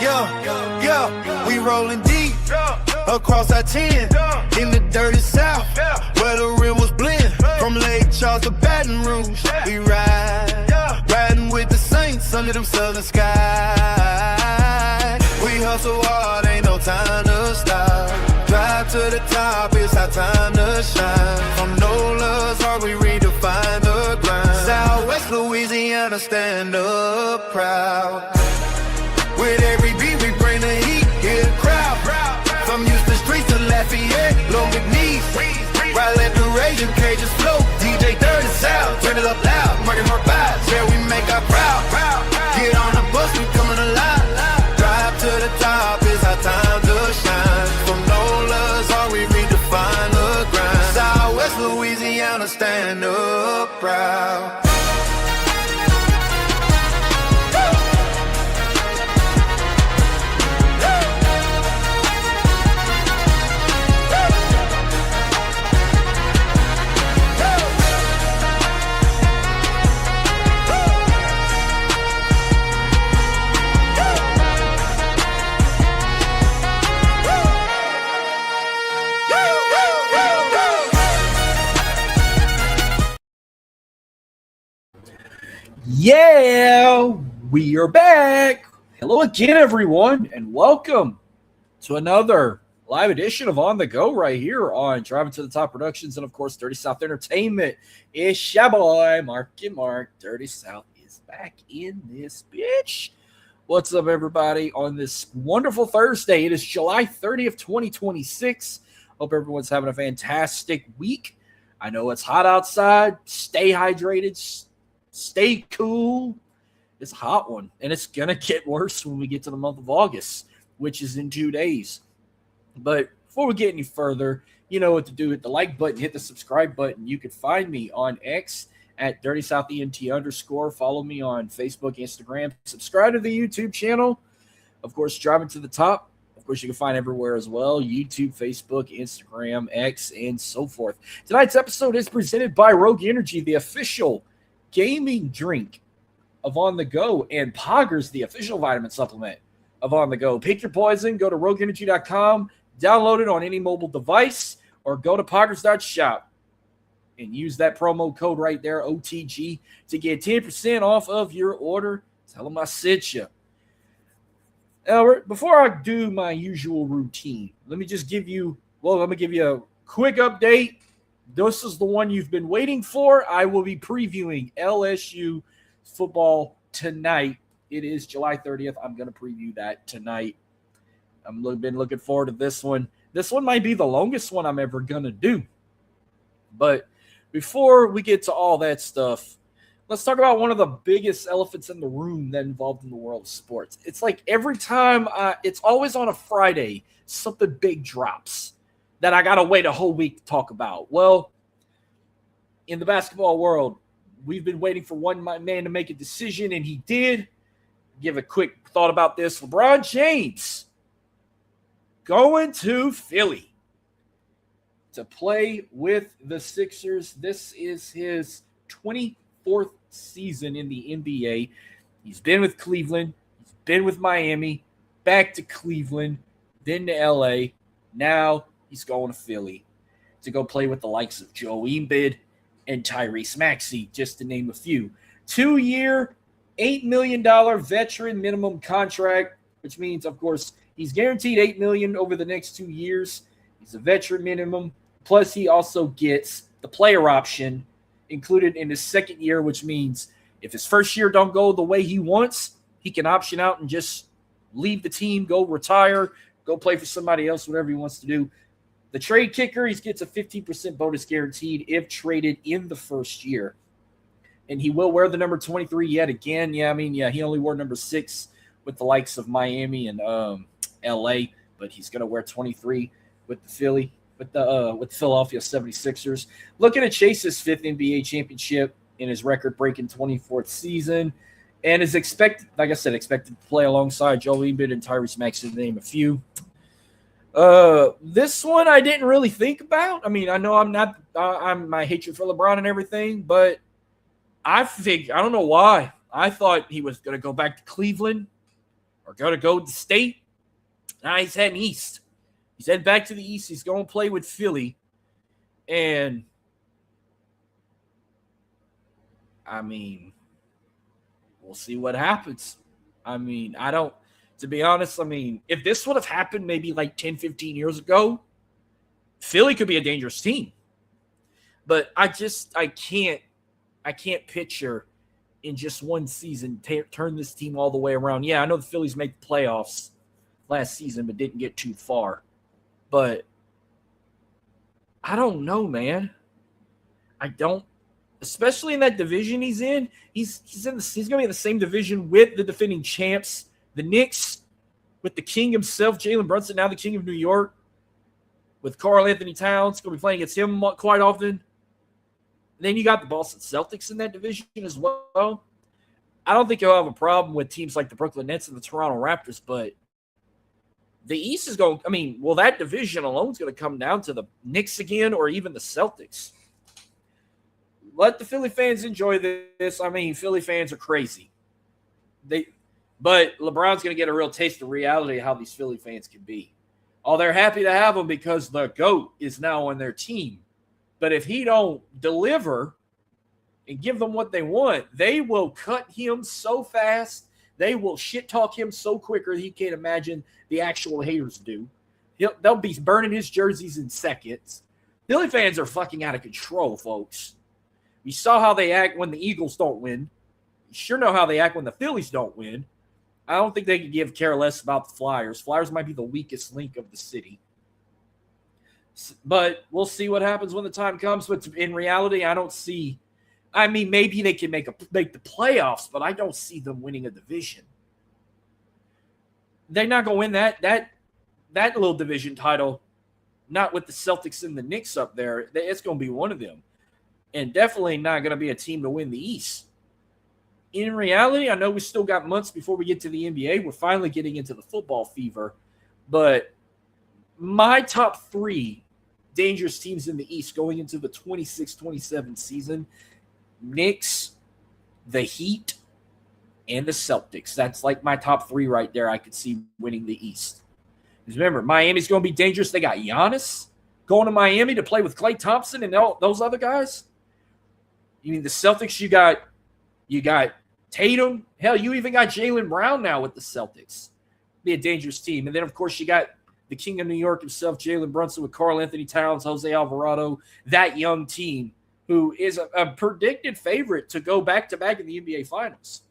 Yeah. We rolling deep across our 10 in the dirty south where the rivers blend from Lake Charles to Baton Rouge. We riding with the Saints under them southern skies. We hustle hard, ain't no time to stop. Drive to the top, it's our time to shine. From NOLA's hard, we redefine the grind. Southwest Louisiana, stand up proud. With every beat, we bring the heat, hear the crowd. From Houston streets to Lafayette, Long McNeese. Right, let the raging cages flow. DJ 30 South, turn it up loud. Marking our vibes, yeah, we make our proud. Get on the bus, we coming alive. Drive to the top, it's our time to shine. From NOLA's hard, we redefine the grind. Southwest Louisiana, stand up proud. Yeah, we are back. Hello again, everyone, and welcome to another live edition of On The Go right here on Driving to the Top Productions and, of course, Dirty South Entertainment. It's your boy, Mark. Dirty South is back in this bitch. What's up, everybody, on this wonderful Thursday? It is July 30th, 2026. Hope everyone's having a fantastic week. I know it's hot outside. Stay hydrated. Stay cool. It's a hot one, and it's going to get worse when we get to the month of August, which is in 2 days. But before we get any further, you know what to do. Hit the like button, hit the subscribe button. You can find me on X at DirtySouthENT_. Follow me on Facebook, Instagram. Subscribe to the YouTube channel. Of course, Driving to the Top. Of course, you can find everywhere as well. YouTube, Facebook, Instagram, X, and so forth. Tonight's episode is presented by Rogue Energy, the official gaming drink of On The Go, and POGGERS, the official vitamin supplement of On The Go. Pick your poison. Go to rogueenergy.com, download it on any mobile device, or go to poggers.shop and use that promo code right there, OTG, to get 10% off of your order. Tell them I sent you. Now, before I do my usual routine, let me give you a quick update. This is the one you've been waiting for. I will be previewing LSU football tonight. It is July 30th. I'm going to preview that tonight. I've been looking forward to this one. This one might be the longest one I'm ever going to do. But before we get to all that stuff, let's talk about one of the biggest elephants in the room that involved in the world of sports. It's like every time, it's always on a Friday, something big drops that I got to wait a whole week to talk about. Well, in the basketball world, we've been waiting for one man to make a decision, and he did. Give a quick thought about this. LeBron James going to Philly to play with the Sixers. This is his 24th season in the NBA. He's been with Cleveland. He's been with Miami, back to Cleveland, then to LA. Now he's going to Philly to go play with the likes of Joe Embiid and Tyrese Maxey, just to name a few. 2-year, $8 million veteran minimum contract, which means, of course, he's guaranteed $8 million over the next 2 years. He's a veteran minimum. Plus, he also gets the player option included in his second year, which means if his first year don't go the way he wants, he can option out and just leave the team, go retire, go play for somebody else, whatever he wants to do. The trade kicker, he gets a 15% bonus guaranteed if traded in the first year. And he will wear the number 23 yet again. He only wore number 6 with the likes of Miami and LA, but he's going to wear 23 with the Philadelphia 76ers. Looking at Chase's 5th NBA championship in his record-breaking 24th season, and is expected to play alongside Joel Embiid and Tyrese Maxey, to name a few. This one I didn't really think about. I mean, I know I'm my hatred for LeBron and everything, but I don't know why. I thought he was going to go back to Cleveland or going to go to State. Now he's heading east. He's heading back to the east. He's going to play with Philly. And, I mean, we'll see what happens. I mean, to be honest, I mean, if this would have happened maybe like 10, 15 years ago, Philly could be a dangerous team. But I can't picture in just one season turn this team all the way around. Yeah, I know the Phillies made the playoffs last season but didn't get too far. But I don't know, man. I don't, especially in that division he's in. He's going to be in the same division with the defending champs, the Knicks, with the king himself, Jalen Brunson, now the king of New York, with Karl Anthony Towns. Going to be playing against him quite often. And then you got the Boston Celtics in that division as well. I don't think you'll have a problem with teams like the Brooklyn Nets and the Toronto Raptors, but the East is going, I mean, well, that division alone is going to come down to the Knicks again or even the Celtics. Let the Philly fans enjoy this. I mean, Philly fans are crazy. But LeBron's going to get a real taste of reality of how these Philly fans can be. Oh, they're happy to have him because the GOAT is now on their team. But if he don't deliver and give them what they want, they will cut him so fast. They will shit talk him so quicker that he can't imagine the actual haters do. They'll be burning his jerseys in seconds. Philly fans are fucking out of control, folks. We saw how they act when the Eagles don't win. You sure know how they act when the Phillies don't win. I don't think they could care less about the Flyers. Flyers might be the weakest link of the city. But we'll see what happens when the time comes. But in reality, I don't see. I mean, maybe they can make the playoffs, but I don't see them winning a division. They're not going to win that little division title, not with the Celtics and the Knicks up there. It's going to be one of them. And definitely not going to be a team to win the East. In reality, I know we still got months before we get to the NBA. We're finally getting into the football fever. But my top three dangerous teams in the East going into the 26-27 season, Knicks, the Heat, and the Celtics. That's like my top three right there I could see winning the East. Because remember, Miami's going to be dangerous. They got Giannis going to Miami to play with Klay Thompson and all those other guys. You mean the Celtics, you got Tatum. Hell, you even got Jaylen Brown now with the Celtics. Be a dangerous team. And then, of course, you got the king of New York himself, Jalen Brunson, with Karl Anthony Towns, Jose Alvarado, that young team who is a predicted favorite to go back-to-back in the NBA Finals.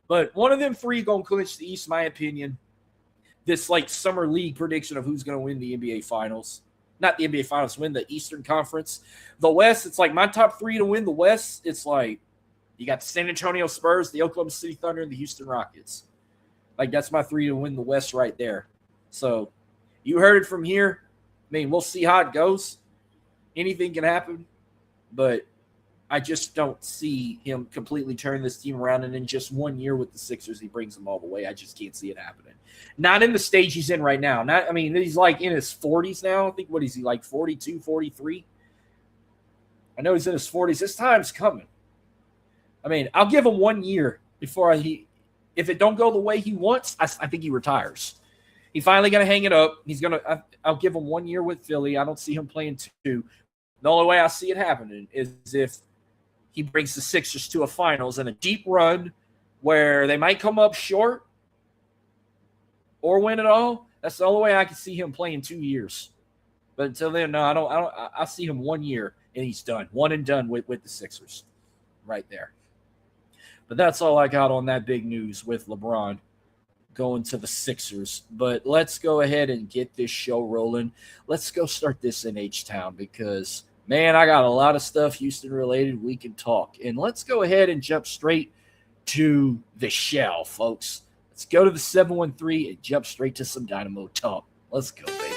But one of them three going to clinch the East, in my opinion. This, like, summer league prediction of who's going to win the NBA Finals. Not the NBA Finals, win the Eastern Conference. The West, it's like my top three to win the West. It's like you got the San Antonio Spurs, the Oklahoma City Thunder, and the Houston Rockets. Like, that's my three to win the West right there. So you heard it from here. I mean, we'll see how it goes. Anything can happen. But I just don't see him completely turn this team around. And in just 1 year with the Sixers, he brings them all the way. I just can't see it happening. Not in the stage he's in right now. He's like in his 40s now. I think, what is he, like 42, 43? I know he's in his 40s. His time's coming. I mean, I'll give him 1 year before if it don't go the way he wants, I think he retires. He's finally going to hang it up. I'll give him 1 year with Philly. I don't see him playing two. The only way I see it happening is if he brings the Sixers to a finals and a deep run where they might come up short or win it all. That's the only way I can see him playing 2 years. But until then, no, I don't. I see him 1 year and he's done. One and done with the Sixers right there. But that's all I got on that big news with LeBron going to the Sixers. But let's go ahead and get this show rolling. Let's go start this in H-Town because, man, I got a lot of stuff Houston-related we can talk. And let's go ahead and jump straight to the shell, folks. Let's go to the 713 and jump straight to some Dynamo talk. Let's go, baby.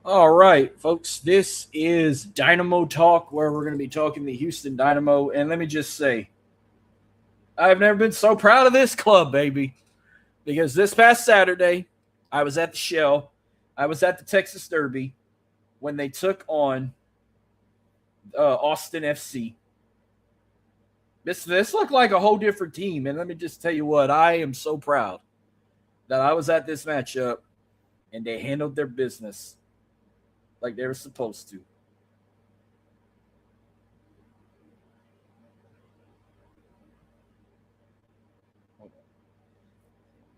All right, folks, this is Dynamo Talk, where we're going to be talking the Houston Dynamo. And let me just say, I've never been so proud of this club, baby, because this past Saturday, I was at the Shell. I was at the Texas Derby when they took on Austin FC. This looked like a whole different team. And let me just tell you what, I am so proud that I was at this matchup and they handled their business like they were supposed to.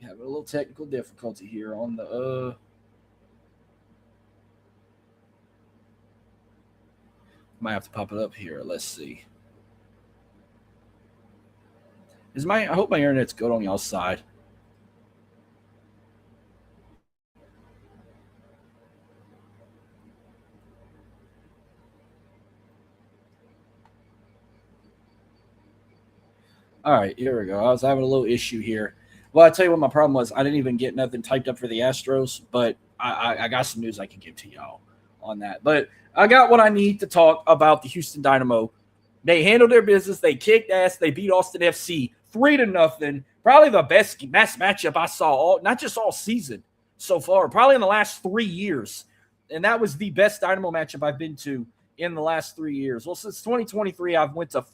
Have a little technical difficulty here on the might have to pop it up here. Let's see. I hope my internet's good on y'all's side. All right, here we go. I was having a little issue here. Well, I'll tell you what my problem was. I didn't even get nothing typed up for the Astros, but I got some news I can give to y'all on that. But I got what I need to talk about the Houston Dynamo. They handled their business. They kicked ass. They beat Austin FC 3-0. Probably the best matchup I saw, not just all season so far, probably in the last 3 years. And that was the best Dynamo matchup I've been to in the last 3 years. Well, since 2023, I've went to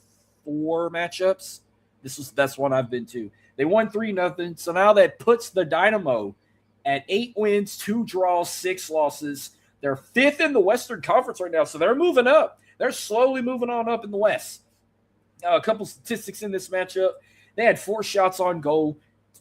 4 matchups. This was the best one I've been to. They won 3-0. So now that puts the Dynamo at 8 wins, 2 draws, 6 losses. They're 5th in the Western Conference right now. So they're moving up. They're slowly moving on up in the West. A couple statistics in this matchup. They had 4 shots on goal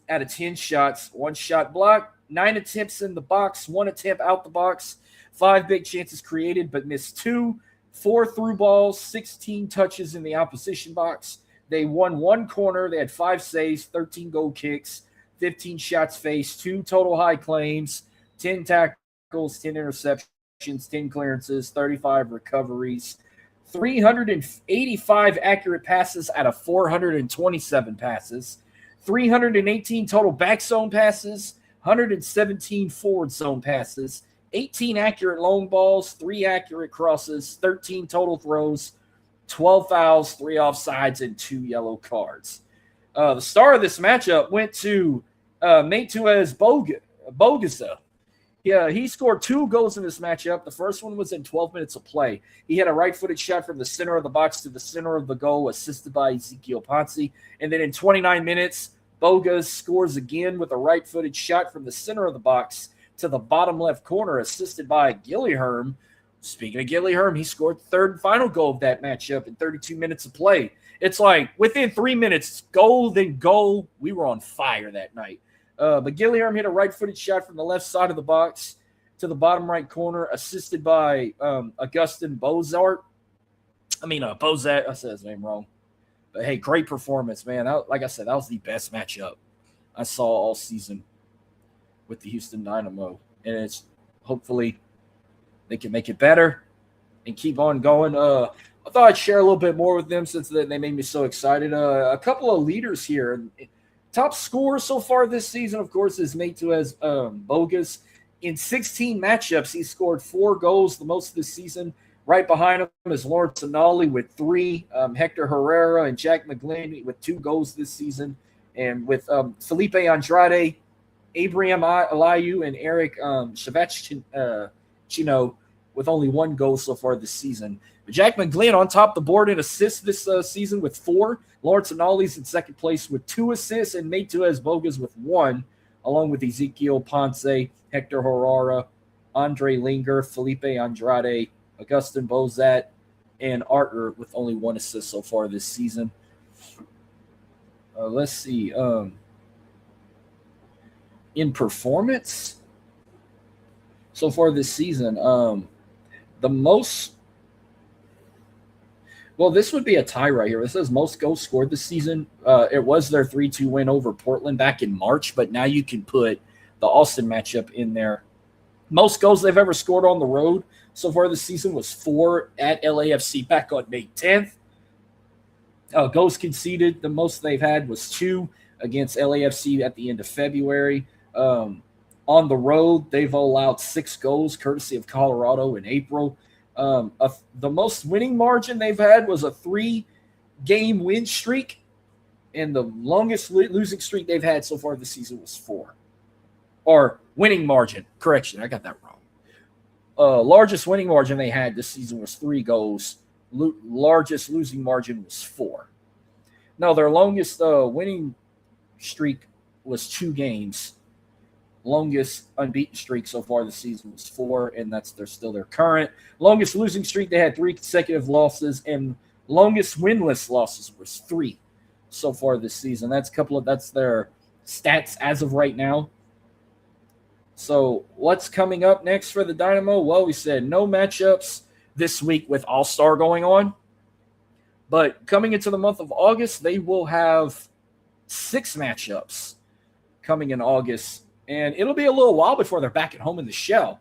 out of 10 shots. 1 shot blocked. 9 attempts in the box. 1 attempt out the box. 5 big chances created but missed 2. 4 through balls. 16 touches in the opposition box. They won 1 corner. They had 5 saves, 13 goal kicks, 15 shots faced, 2 total high claims, 10 tackles, 10 interceptions, 10 clearances, 35 recoveries, 385 accurate passes out of 427 passes, 318 total back zone passes, 117 forward zone passes, 18 accurate long balls, 3 accurate crosses, 13 total throws, 12 fouls, 3 offsides, and 2 yellow cards. The star of this matchup went to Matheus Boguesa. Yeah, he scored 2 goals in this matchup. The first one was in 12 minutes of play. He had a right-footed shot from the center of the box to the center of the goal, assisted by Ezequiel Ponce. And then in 29 minutes, Bogues scores again with a right-footed shot from the center of the box to the bottom left corner, assisted by Gilliherm. Speaking of Gilliherm, he scored the 3rd and final goal of that matchup in 32 minutes of play. It's like within 3 minutes, goal, then goal. We were on fire that night. But Gilliherm hit a right-footed shot from the left side of the box to the bottom right corner, assisted by Augustin Bozart. Bozat. I said his name wrong. But, hey, great performance, man. Like I said, that was the best matchup I saw all season with the Houston Dynamo. And it's hopefully they can make it better and keep on going. I thought I'd share a little bit more with them since they made me so excited. A couple of leaders here. Top scorer so far this season, of course, is Matheus Bogues. In 16 matchups, he scored 4 goals, the most this season. Right behind him is Lawrence Anali with 3, Hector Herrera and Jack McGlynn with 2 goals this season, and with Felipe Andrade, Abraham Alayu, and Eric Shavachino with only 1 goal so far this season. But Jack McGlynn on top of the board in assists this season with 4. Lawrence Anali's in second place with 2 assists, and Matheus Bogues with 1, along with Ezequiel Ponce, Hector Herrera, Andre Linger, Felipe Andrade, Augustin Bozat, and Arter with only 1 assist so far this season. Let's see. In performance so far this season, the most – well, this would be a tie right here. This says most goals scored this season. It was their 3-2 win over Portland back in March, but now you can put the Austin matchup in there. Most goals they've ever scored on the road so far this season was 4 at LAFC back on May 10th. Goals conceded, the most they've had was 2 against LAFC at the end of February. On the road, they've allowed 6 goals, courtesy of Colorado in April. The most winning margin they've had was a 3-game win streak, and the longest losing streak they've had so far this season was 4. Or winning margin. Correction, I got that wrong. Largest winning margin they had this season was 3 goals. Largest losing margin was 4. No, their longest winning streak was 2 games. Longest unbeaten streak so far this season was 4, and they're still their current. Longest losing streak, they had 3 consecutive losses, and longest winless losses was 3 so far this season. That's their stats as of right now. So what's coming up next for the Dynamo? Well, we said no matchups this week with All-Star going on. But coming into the month of August, they will have 6 matchups coming in August. And it'll be a little while before they're back at home in the shell.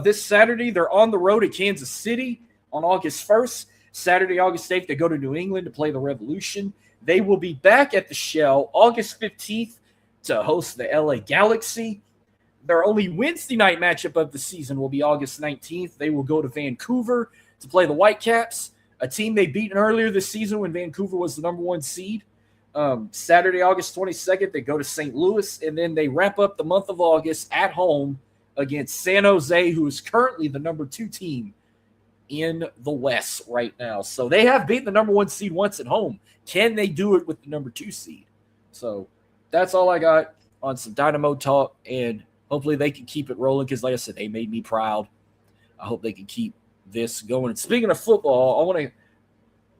This Saturday, they're on the road at Kansas City on August 1st. Saturday, August 8th, they go to New England to play the Revolution. They will be back at the shell August 15th to host the LA Galaxy. Their only Wednesday night matchup of the season will be August 19th. They will go to Vancouver to play the Whitecaps, a team they beaten earlier this season when Vancouver was the number 1 seed. Saturday, August 22nd, they go to St. Louis, and then they wrap up the month of August at home against San Jose, who is currently the number 2 team in the West right now. So they have beaten the number 1 seed once at home. Can they do it with the number 2 seed? So that's all I got on some Dynamo talk, and hopefully they can keep it rolling because, like I said, they made me proud. I hope they can keep this going. And speaking of football, I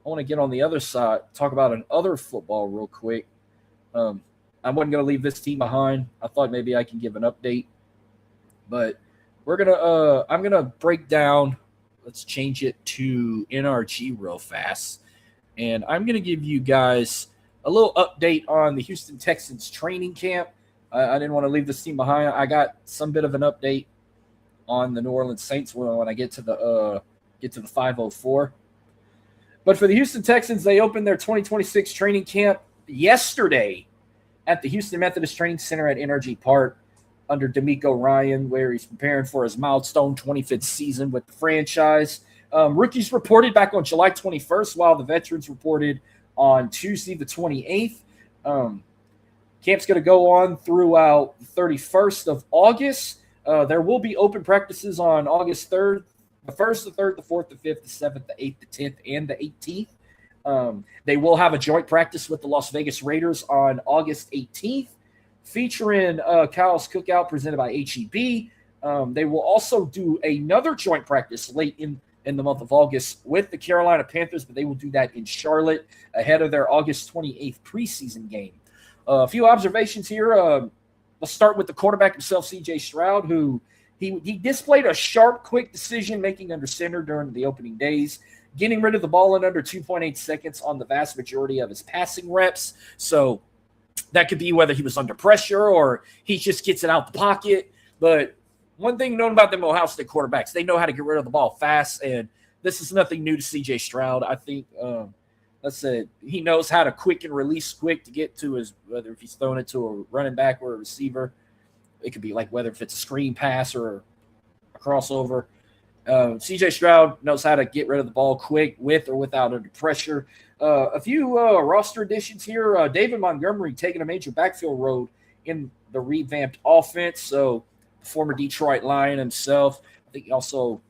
want to get on the other side, talk about another football real quick. I wasn't going to leave this team behind. I thought maybe I can give an update, but I'm gonna break down. Let's change it to NRG real fast, and I'm gonna give you guys a little update on the Houston Texans training camp. I didn't want to leave this team behind. I got some bit of an update on the New Orleans Saints when I get to the 504. But for the Houston Texans, they opened their 2026 training camp yesterday at the Houston Methodist Training Center at Energy Park under D'Amico Ryan, where he's preparing for his milestone 25th season with the franchise. Rookies reported back on July 21st, while the veterans reported on Tuesday the 28th. Camp's going to go on throughout the 31st of August. There will be open practices on August 3rd, the 1st, the 3rd, the 4th, the 5th, the 7th, the 8th, the 10th, and the 18th. They will have a joint practice with the Las Vegas Raiders on August 18th, featuring Kyle's Cookout presented by HEB. They will also do another joint practice late in the month of August with the Carolina Panthers, but they will do that in Charlotte ahead of their August 28th preseason game. A few observations here. Let's start with the quarterback himself, C.J. Stroud, who he displayed a sharp, quick decision-making under center during the opening days, getting rid of the ball in under 2.8 seconds on the vast majority of his passing reps. So that could be whether he was under pressure or he just gets it out the pocket. But one thing known about them Ohio State quarterbacks, they know how to get rid of the ball fast, and this is nothing new to C.J. Stroud. I think he knows how to quick and release quick to get to his, whether if he's throwing it to a running back or a receiver. It could be like whether if it's a screen pass or a crossover. C.J. Stroud knows how to get rid of the ball quick with or without under pressure. A few roster additions here. David Montgomery taking a major backfield role in the revamped offense. So the former Detroit Lion himself. I think he also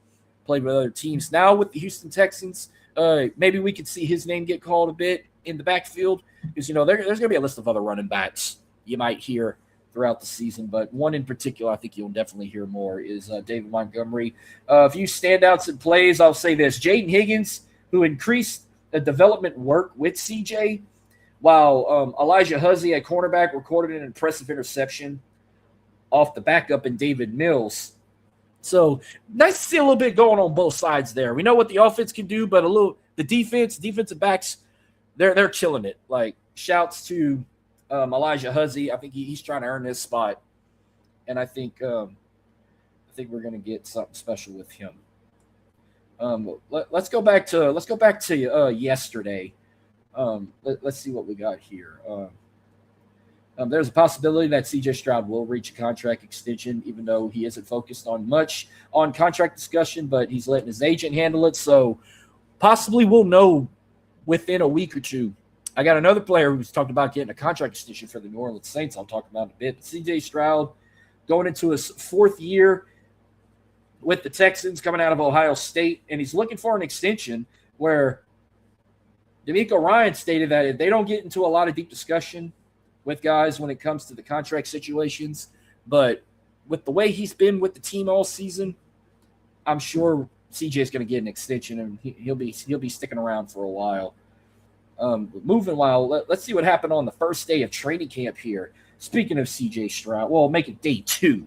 played with other teams. Now with the Houston Texans, maybe we could see his name get called a bit in the backfield because, there's going to be a list of other running backs you might hear throughout the season, but one in particular I think you'll definitely hear more is David Montgomery. A few standouts in plays, I'll say this. Jaden Higgins, who increased the development work with CJ, while Elijah Huzzy at cornerback recorded an impressive interception off the backup in David Mills. So nice to see a little bit going on both sides there. We know what the offense can do, but the defensive backs, they're killing it. Like, shouts to Elijah Huzzy. I think he's trying to earn his spot, and I think we're going to get something special with him. Let's go back to yesterday. Let's see what we got here. There's a possibility that C.J. Stroud will reach a contract extension, even though he isn't focused on much on contract discussion, but he's letting his agent handle it. So possibly we'll know within a week or two. I got another player who's talked about getting a contract extension for the New Orleans Saints. I'll talk about in a bit. C.J. Stroud going into his fourth year with the Texans, coming out of Ohio State, and he's looking for an extension where D'Amico Ryan stated that if they don't get into a lot of deep discussion with guys when it comes to the contract situations, but with the way he's been with the team all season, I'm sure CJ is going to get an extension, and he'll be sticking around for a while. Moving while, let's see what happened on the first day of training camp here. Speaking of CJ Stroud, well, make it day 2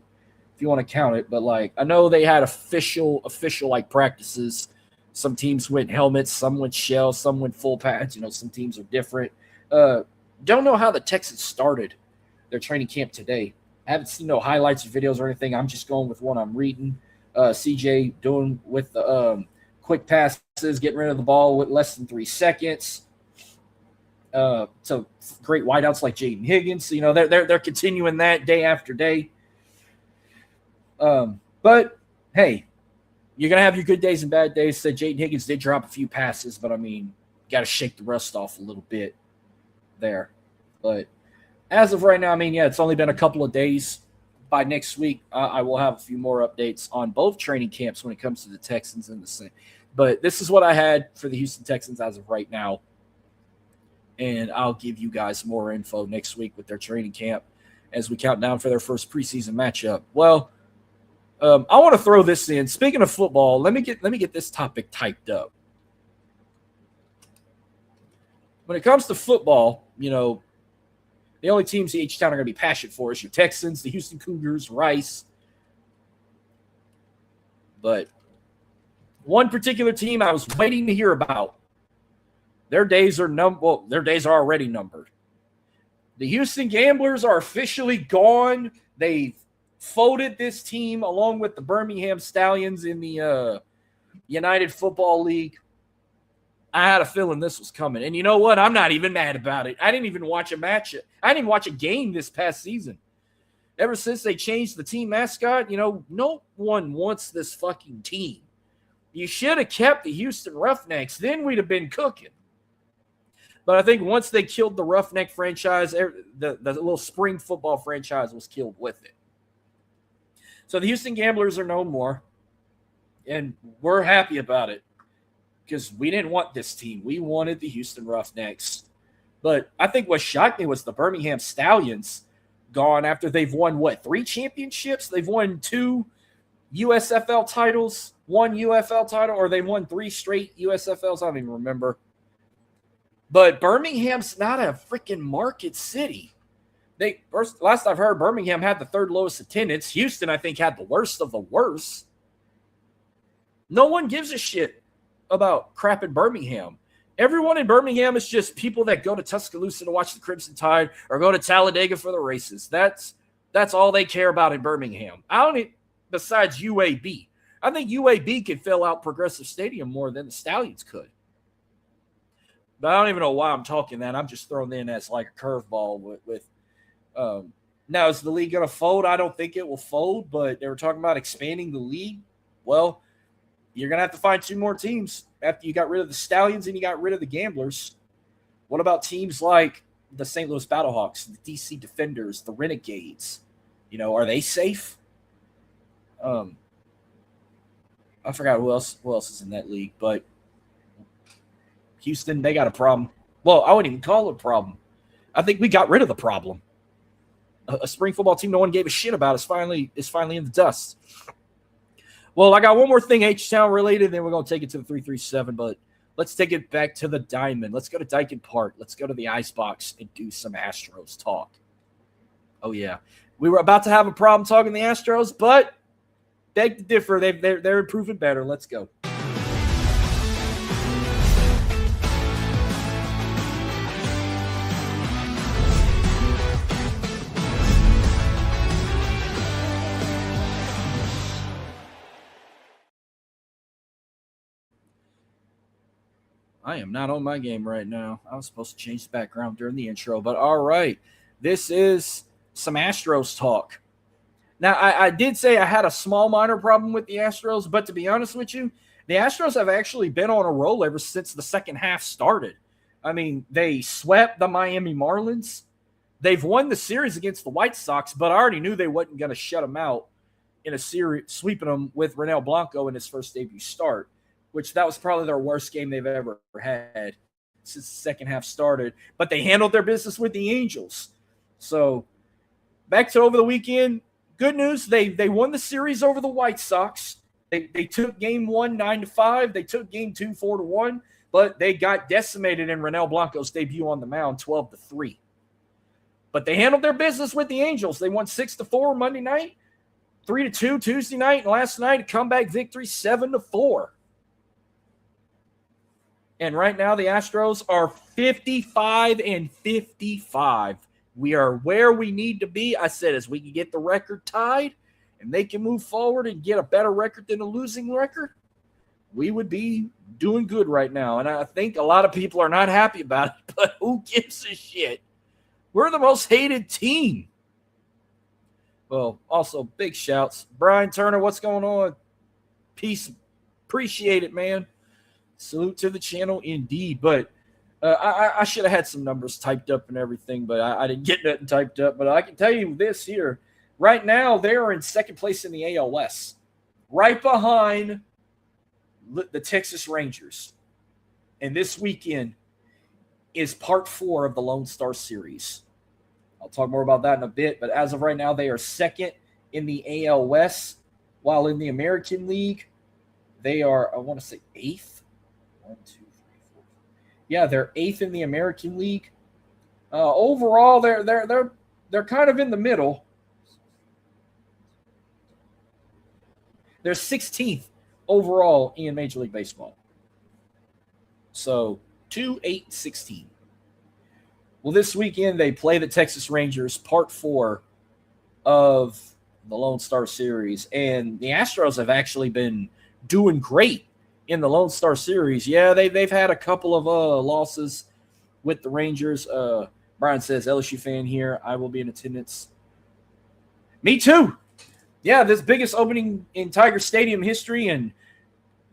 if you want to count it, but like I know they had official like practices. Some teams went helmets, some went shell, some went full pads. Some teams are different. Don't know how the Texans started their training camp today. I haven't seen no highlights or videos or anything. I'm just going with what I'm reading. CJ doing with the quick passes, getting rid of the ball with less than 3 seconds. So great wideouts like Jaden Higgins. They're continuing that day after day. But hey, you're gonna have your good days and bad days. Said Jaden Higgins did drop a few passes, but I mean, got to shake the rust off a little bit there. But as of right now, I mean, yeah, it's only been a couple of days. By next week, I will have a few more updates on both training camps when it comes to the Texans and the Saints. But this is what I had for the Houston Texans as of right now. And I'll give you guys more info next week with their training camp as we count down for their first preseason matchup. Well, I want to throw this in. Speaking of football, let me get this topic typed up. When it comes to football, the only teams in each town are going to be passionate for is your Texans, the Houston Cougars, Rice. But one particular team I was waiting to hear about, their days are already numbered. The Houston Gamblers are officially gone. They've folded this team along with the Birmingham Stallions in the United Football League. I had a feeling this was coming. And you know what? I'm not even mad about it. I didn't even watch a match. I didn't even watch a game this past season. Ever since they changed the team mascot, no one wants this fucking team. You should have kept the Houston Roughnecks. Then we'd have been cooking. But I think once they killed the Roughneck franchise, the little spring football franchise was killed with it. So the Houston Gamblers are no more. And we're happy about it. Because we didn't want this team. We wanted the Houston Roughnecks. But I think what shocked me was the Birmingham Stallions gone after they've won, 3 championships? They've won 2 USFL titles, 1 UFL title, or they won 3 straight USFLs. I don't even remember. But Birmingham's not a freaking market city. Last I've heard, Birmingham had the 3rd lowest attendance. Houston, I think, had the worst of the worst. No one gives a shit about crap in Birmingham. Everyone in Birmingham is just people that go to Tuscaloosa to watch the Crimson Tide or go to Talladega for the races. That's all they care about in Birmingham. Besides UAB. I think UAB could fill out Progressive Stadium more than the Stallions could. But I don't even know why I'm talking that. I'm just throwing in as like a curveball with now, is the league going to fold? I don't think it will fold, but they were talking about expanding the league. Well, you're going to have to find 2 more teams after you got rid of the Stallions and you got rid of the Gamblers. What about teams like the St. Louis Battlehawks, the DC Defenders, the Renegades? Are they safe? I forgot who else is in that league, but Houston, they got a problem. Well, I wouldn't even call it a problem. I think we got rid of the problem. A spring football team no one gave a shit about is finally in the dust. Well, I got one more thing H-Town related, then we're going to take it to the 337, but let's take it back to the Diamond. Let's go to Dyken Park. Let's go to the Icebox and do some Astros talk. Oh, yeah. We were about to have a problem talking the Astros, but beg to differ. They're improving better. Let's go. I am not on my game right now. I was supposed to change the background during the intro, but all right. This is some Astros talk. Now, I did say I had a small minor problem with the Astros, but to be honest with you, the Astros have actually been on a roll ever since the second half started. I mean, they swept the Miami Marlins. They've won the series against the White Sox, but I already knew they wasn't going to shut them out in a series, sweeping them with Ronel Blanco in his first debut start, which that was probably their worst game they've ever had since the second half started. But they handled their business with the Angels. So back to over the weekend, good news, they won the series over the White Sox. They took game 1 9-5. They took game 2 4-1, but they got decimated in Ronel Blanco's debut on the mound 12-3. But they handled their business with the Angels. They won 6-4 Monday night, 3-2 Tuesday night, and last night a comeback victory 7-4. And right now the Astros are 55-55. We are where we need to be. I said as we can get the record tied and they can move forward and get a better record than a losing record, we would be doing good right now. And I think a lot of people are not happy about it, but who gives a shit? We're the most hated team. Well, also big shouts. Brian Turner, what's going on? Peace. Appreciate it, man. Salute to the channel indeed. But I should have had some numbers typed up and everything, but I didn't get nothing typed up. But I can tell you this here. Right now, they're in second place in the AL West, right behind the Texas Rangers. And this weekend is part 4 of the Lone Star Series. I'll talk more about that in a bit, but as of right now, they are second in the AL West, while in the American League, they are, I want to say, 8th. 1, 2, 3, 4. Yeah, they're 8th in the American League. Overall, they're kind of in the middle. They're 16th overall in Major League Baseball. So 2, 8, 16. Well, this weekend they play the Texas Rangers, part 4 of the Lone Star Series. And the Astros have actually been doing great in the Lone Star Series. Yeah, they've had a couple of losses with the Rangers. Brian says, LSU fan here. I will be in attendance. Me too. Yeah, this biggest opening in Tiger Stadium history. And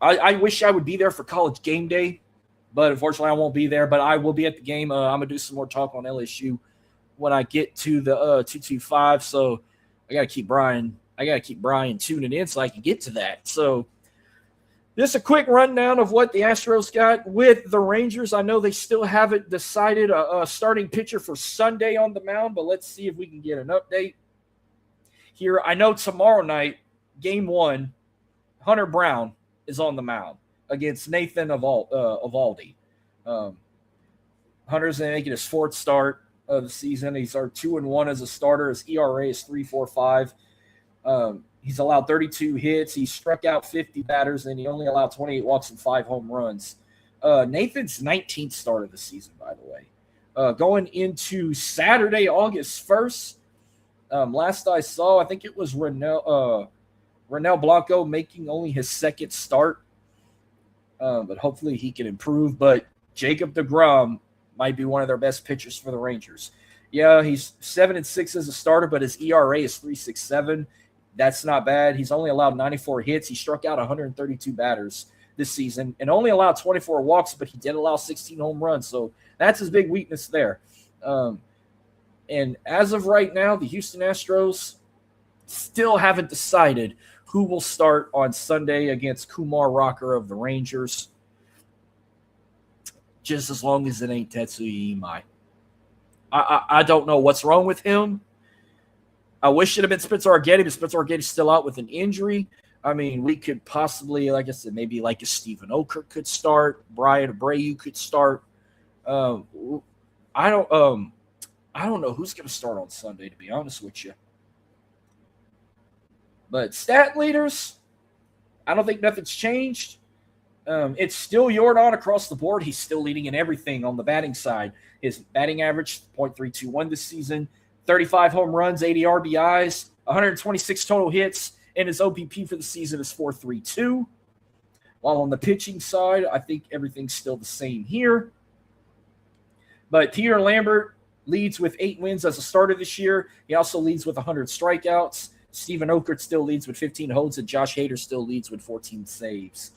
I wish I would be there for College game day. But unfortunately, I won't be there. But I will be at the game. I'm going to do some more talk on LSU when I get to the 225. So I got to keep Brian tuning in so I can get to that. So just a quick rundown of what the Astros got with the Rangers. I know they still haven't decided a starting pitcher for Sunday on the mound, but let's see if we can get an update here. I know tomorrow night, game 1, Hunter Brown is on the mound against Nathan Eovaldi. Hunter's making his 4th start of the season. He's our 2-1 as a starter. His ERA is 3.45. He's allowed 32 hits. He struck out 50 batters, and he only allowed 28 walks and 5 home runs. Nathan's 19th start of the season, by the way. Going into Saturday, August 1st, last I saw, I think it was Ronel Blanco making only his 2nd start. But hopefully he can improve. But Jacob deGrom might be one of their best pitchers for the Rangers. Yeah, he's 7-6 as a starter, but his ERA is 3.67. That's not bad. He's only allowed 94 hits. He struck out 132 batters this season and only allowed 24 walks, but he did allow 16 home runs. So that's his big weakness there. And as of right now, the Houston Astros still haven't decided who will start on Sunday against Kumar Rocker of the Rangers, just as long as it ain't Tetsuya Imai. I don't know what's wrong with him. I wish it had been Spencer Arguetti, but Spencer Arguetti's still out with an injury. I mean, we could possibly, like I said, maybe like a Stephen Okert could start. Brian Abreu could start. I don't know who's going to start on Sunday, to be honest with you. But stat leaders, I don't think nothing's changed. It's still Yordan across the board. He's still leading in everything on the batting side. His batting average, .321 this season, 35 home runs, 80 RBIs, 126 total hits, and his OPP for the season is .432. While on the pitching side, I think everything's still the same here. But Peter Lambert, leads with 8 wins as a starter this year. He also leads with 100 strikeouts. Steven Okert still leads with 15 holds, and Josh Hader still leads with 14 saves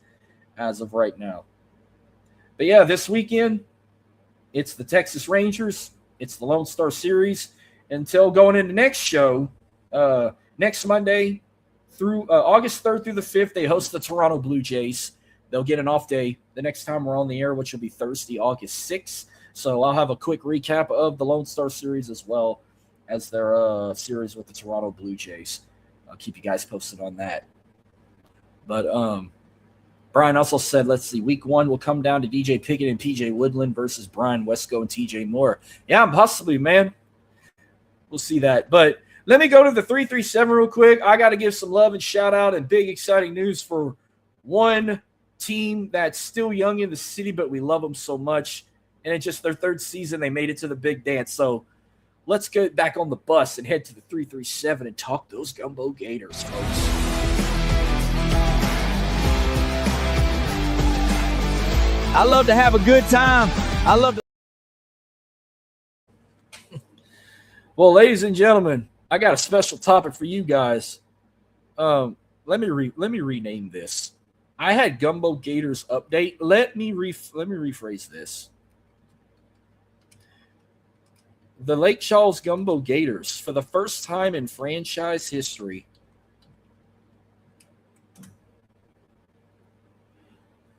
as of right now. But yeah, this weekend, it's the Texas Rangers. It's the Lone Star Series. Until going into next show, next Monday through August 3rd through the 5th, they host the Toronto Blue Jays. They'll get an off day the next time we're on the air, which will be Thursday, August 6th. So I'll have a quick recap of the Lone Star Series as well as their series with the Toronto Blue Jays. I'll keep you guys posted on that. But Brian also said, let's see, week 1 will come down to DJ Pickett and PJ Woodland versus Brian Wesco and TJ Moore. Yeah, possibly, man. We'll see that. But let me go to the 337 real quick. I got to give some love and shout out and big exciting news for one team that's still young in the city, but we love them so much. And it's just their 3rd season. They made it to the big dance. So let's get back on the bus and head to the 337 and talk those Gumbeaux Gators, folks. I love to have a good time. I love to. Well, ladies and gentlemen, I got a special topic for you guys. Let me rename this. I had Gumbeaux Gators update. Let me rephrase this. The Lake Charles Gumbeaux Gators, for the first time in franchise history,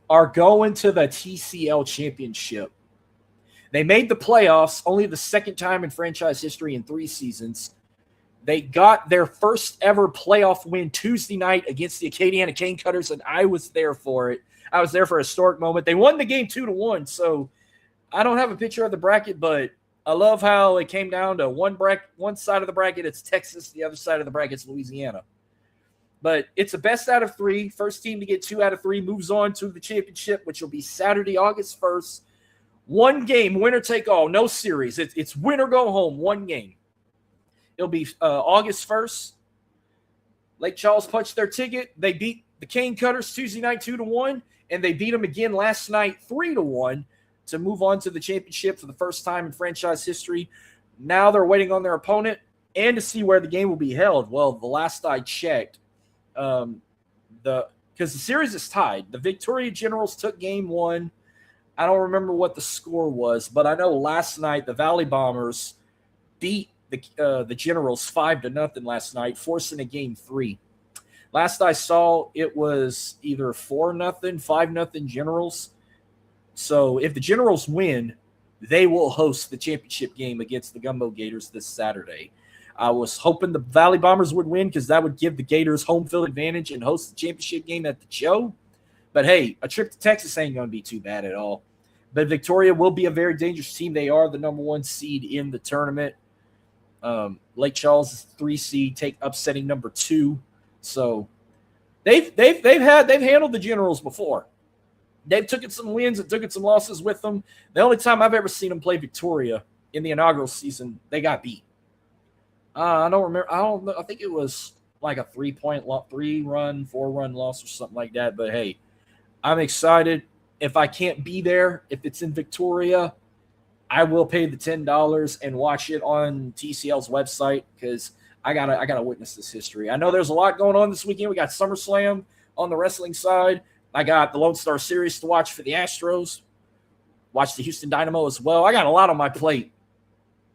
are going to the TCL championship. They made the playoffs, only the 2nd time in franchise history in 3 seasons. They got their first ever playoff win Tuesday night against the Acadiana Cane Cutters, and I was there for it. I was there for a historic moment. They won the game 2-1, so I don't have a picture of the bracket, but I love how it came down to one side of the bracket, it's Texas, the other side of the bracket is Louisiana. But it's a best out of 3. First team to get 2 out of 3 moves on to the championship, which will be Saturday, August 1st. 1 game, winner take all, no series. It's win or go home, 1 game. It'll be August 1st. Lake Charles punched their ticket. They beat the Cane Cutters Tuesday night 2-1, and they beat them again last night 3-1 to move on to the championship for the first time in franchise history. Now they're waiting on their opponent and to see where the game will be held. Well, the last I checked, because the series is tied. The Victoria Generals took game 1. I don't remember what the score was, but I know last night the Valley Bombers beat the Generals 5-0 last night, forcing a game 3. Last I saw, it was either 4-0, 5-0 Generals. So if the Generals win, they will host the championship game against the Gumbeaux Gators this Saturday. I was hoping the Valley Bombers would win because that would give the Gators home field advantage and host the championship game at the Geaux. But hey, a trip to Texas ain't going to be too bad at all. But Victoria will be a very dangerous team. They are the number 1 seed in the tournament. Lake Charles is 3 seed, upsetting number 2. So they've handled the Generals before. They've taken some wins and taken some losses with them. The only time I've ever seen them play Victoria in the inaugural season, they got beat. I don't remember. I don't know. I think it was like a 3-4-run loss or something like that. But hey, I'm excited. If I can't be there, if it's in Victoria, I will pay the $10 and watch it on TCL's website because I gotta witness this history. I know there's a lot going on this weekend. We got SummerSlam on the wrestling side. I got the Lone Star Series to watch for the Astros. Watch the Houston Dynamo as well. I got a lot on my plate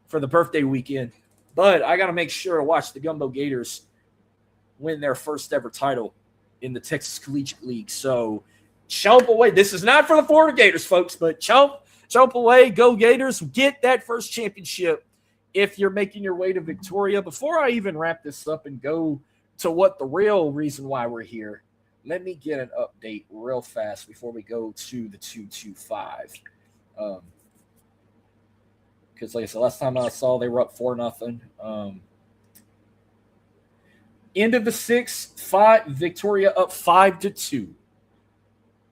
for the birthday weekend, but I got to make sure to watch the Gumbeaux Gators win their first ever title in the Texas Collegiate League. So chomp away. This is not for the Florida Gators, folks, but chomp away. Go Gators. Get that first championship if you're making your way to Victoria. Before I even wrap this up and go to what the real reason why we're here, let me get an update real fast before we go to the 225. Because like I said, last time I saw they were up 4-0. End of the 6th, Victoria up 5-2.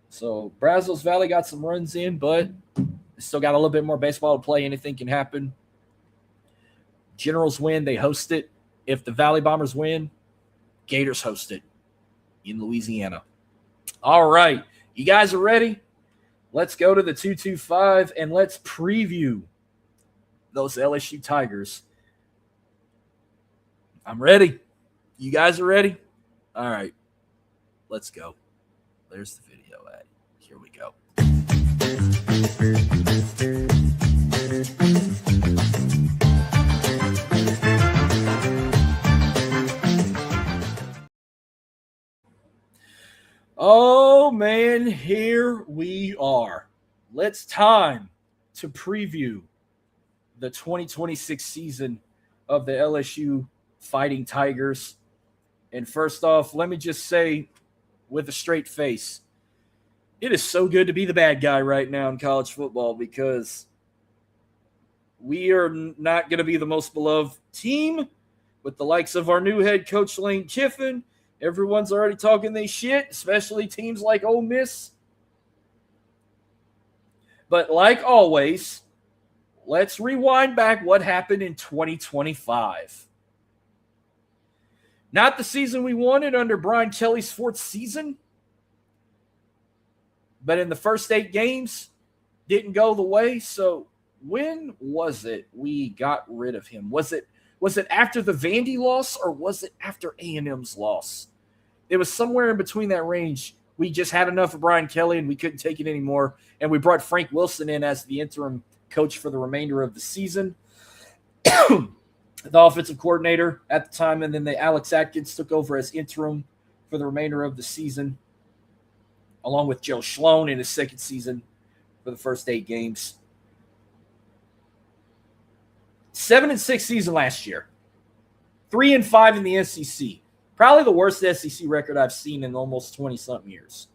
So Brazos Valley got some runs in, but still got a little bit more baseball to play. Anything can happen. Generals win, they host it. If the Valley Bombers win, Gators host it in Louisiana. All right, you guys are ready? Let's go to the 225 and let's preview those LSU Tigers. I'm ready. You guys are ready? All right. Let's go. There's the video ad. Here we go. Oh, man, here we are. It's time to preview the 2026 season of the LSU Fighting Tigers. And first off, let me just say with a straight face, it is so good to be the bad guy right now in college football because we are not going to be the most beloved team with the likes of our new head coach, Lane Kiffin. Everyone's already talking their shit, especially teams like Ole Miss. But like always, let's rewind back what happened in 2025. Not the season we wanted under Brian Kelly's fourth season, but in the first 8 games, didn't go the way. So when was it we got rid of him? Was it after the Vandy loss or was it after A&M's loss? It was somewhere in between that range. We just had enough of Brian Kelly and we couldn't take it anymore. And we brought Frank Wilson in as the interim coach for the remainder of the season. The offensive coordinator at the time, and then Alex Atkins took over as interim for the remainder of the season, along with Joe Sloan in his second season for the first 8 games. 7-6 season last year. 3-5 in the SEC. Probably the worst SEC record I've seen in almost 20-something years.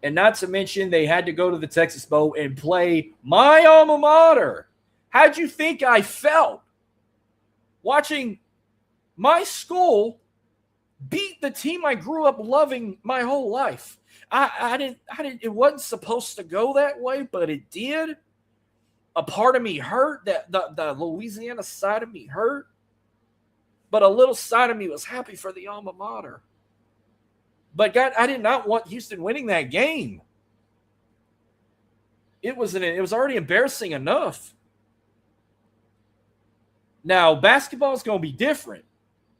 And not to mention, they had to go to the Texas Bowl and play my alma mater. How'd you think I felt watching my school beat the team I grew up loving my whole life? I didn't. It wasn't supposed to go that way, but it did. A part of me hurt. That the Louisiana side of me hurt. But a little side of me was happy for the alma mater. But God, I did not want Houston winning that game. It was already embarrassing enough. Now, basketball is going to be different.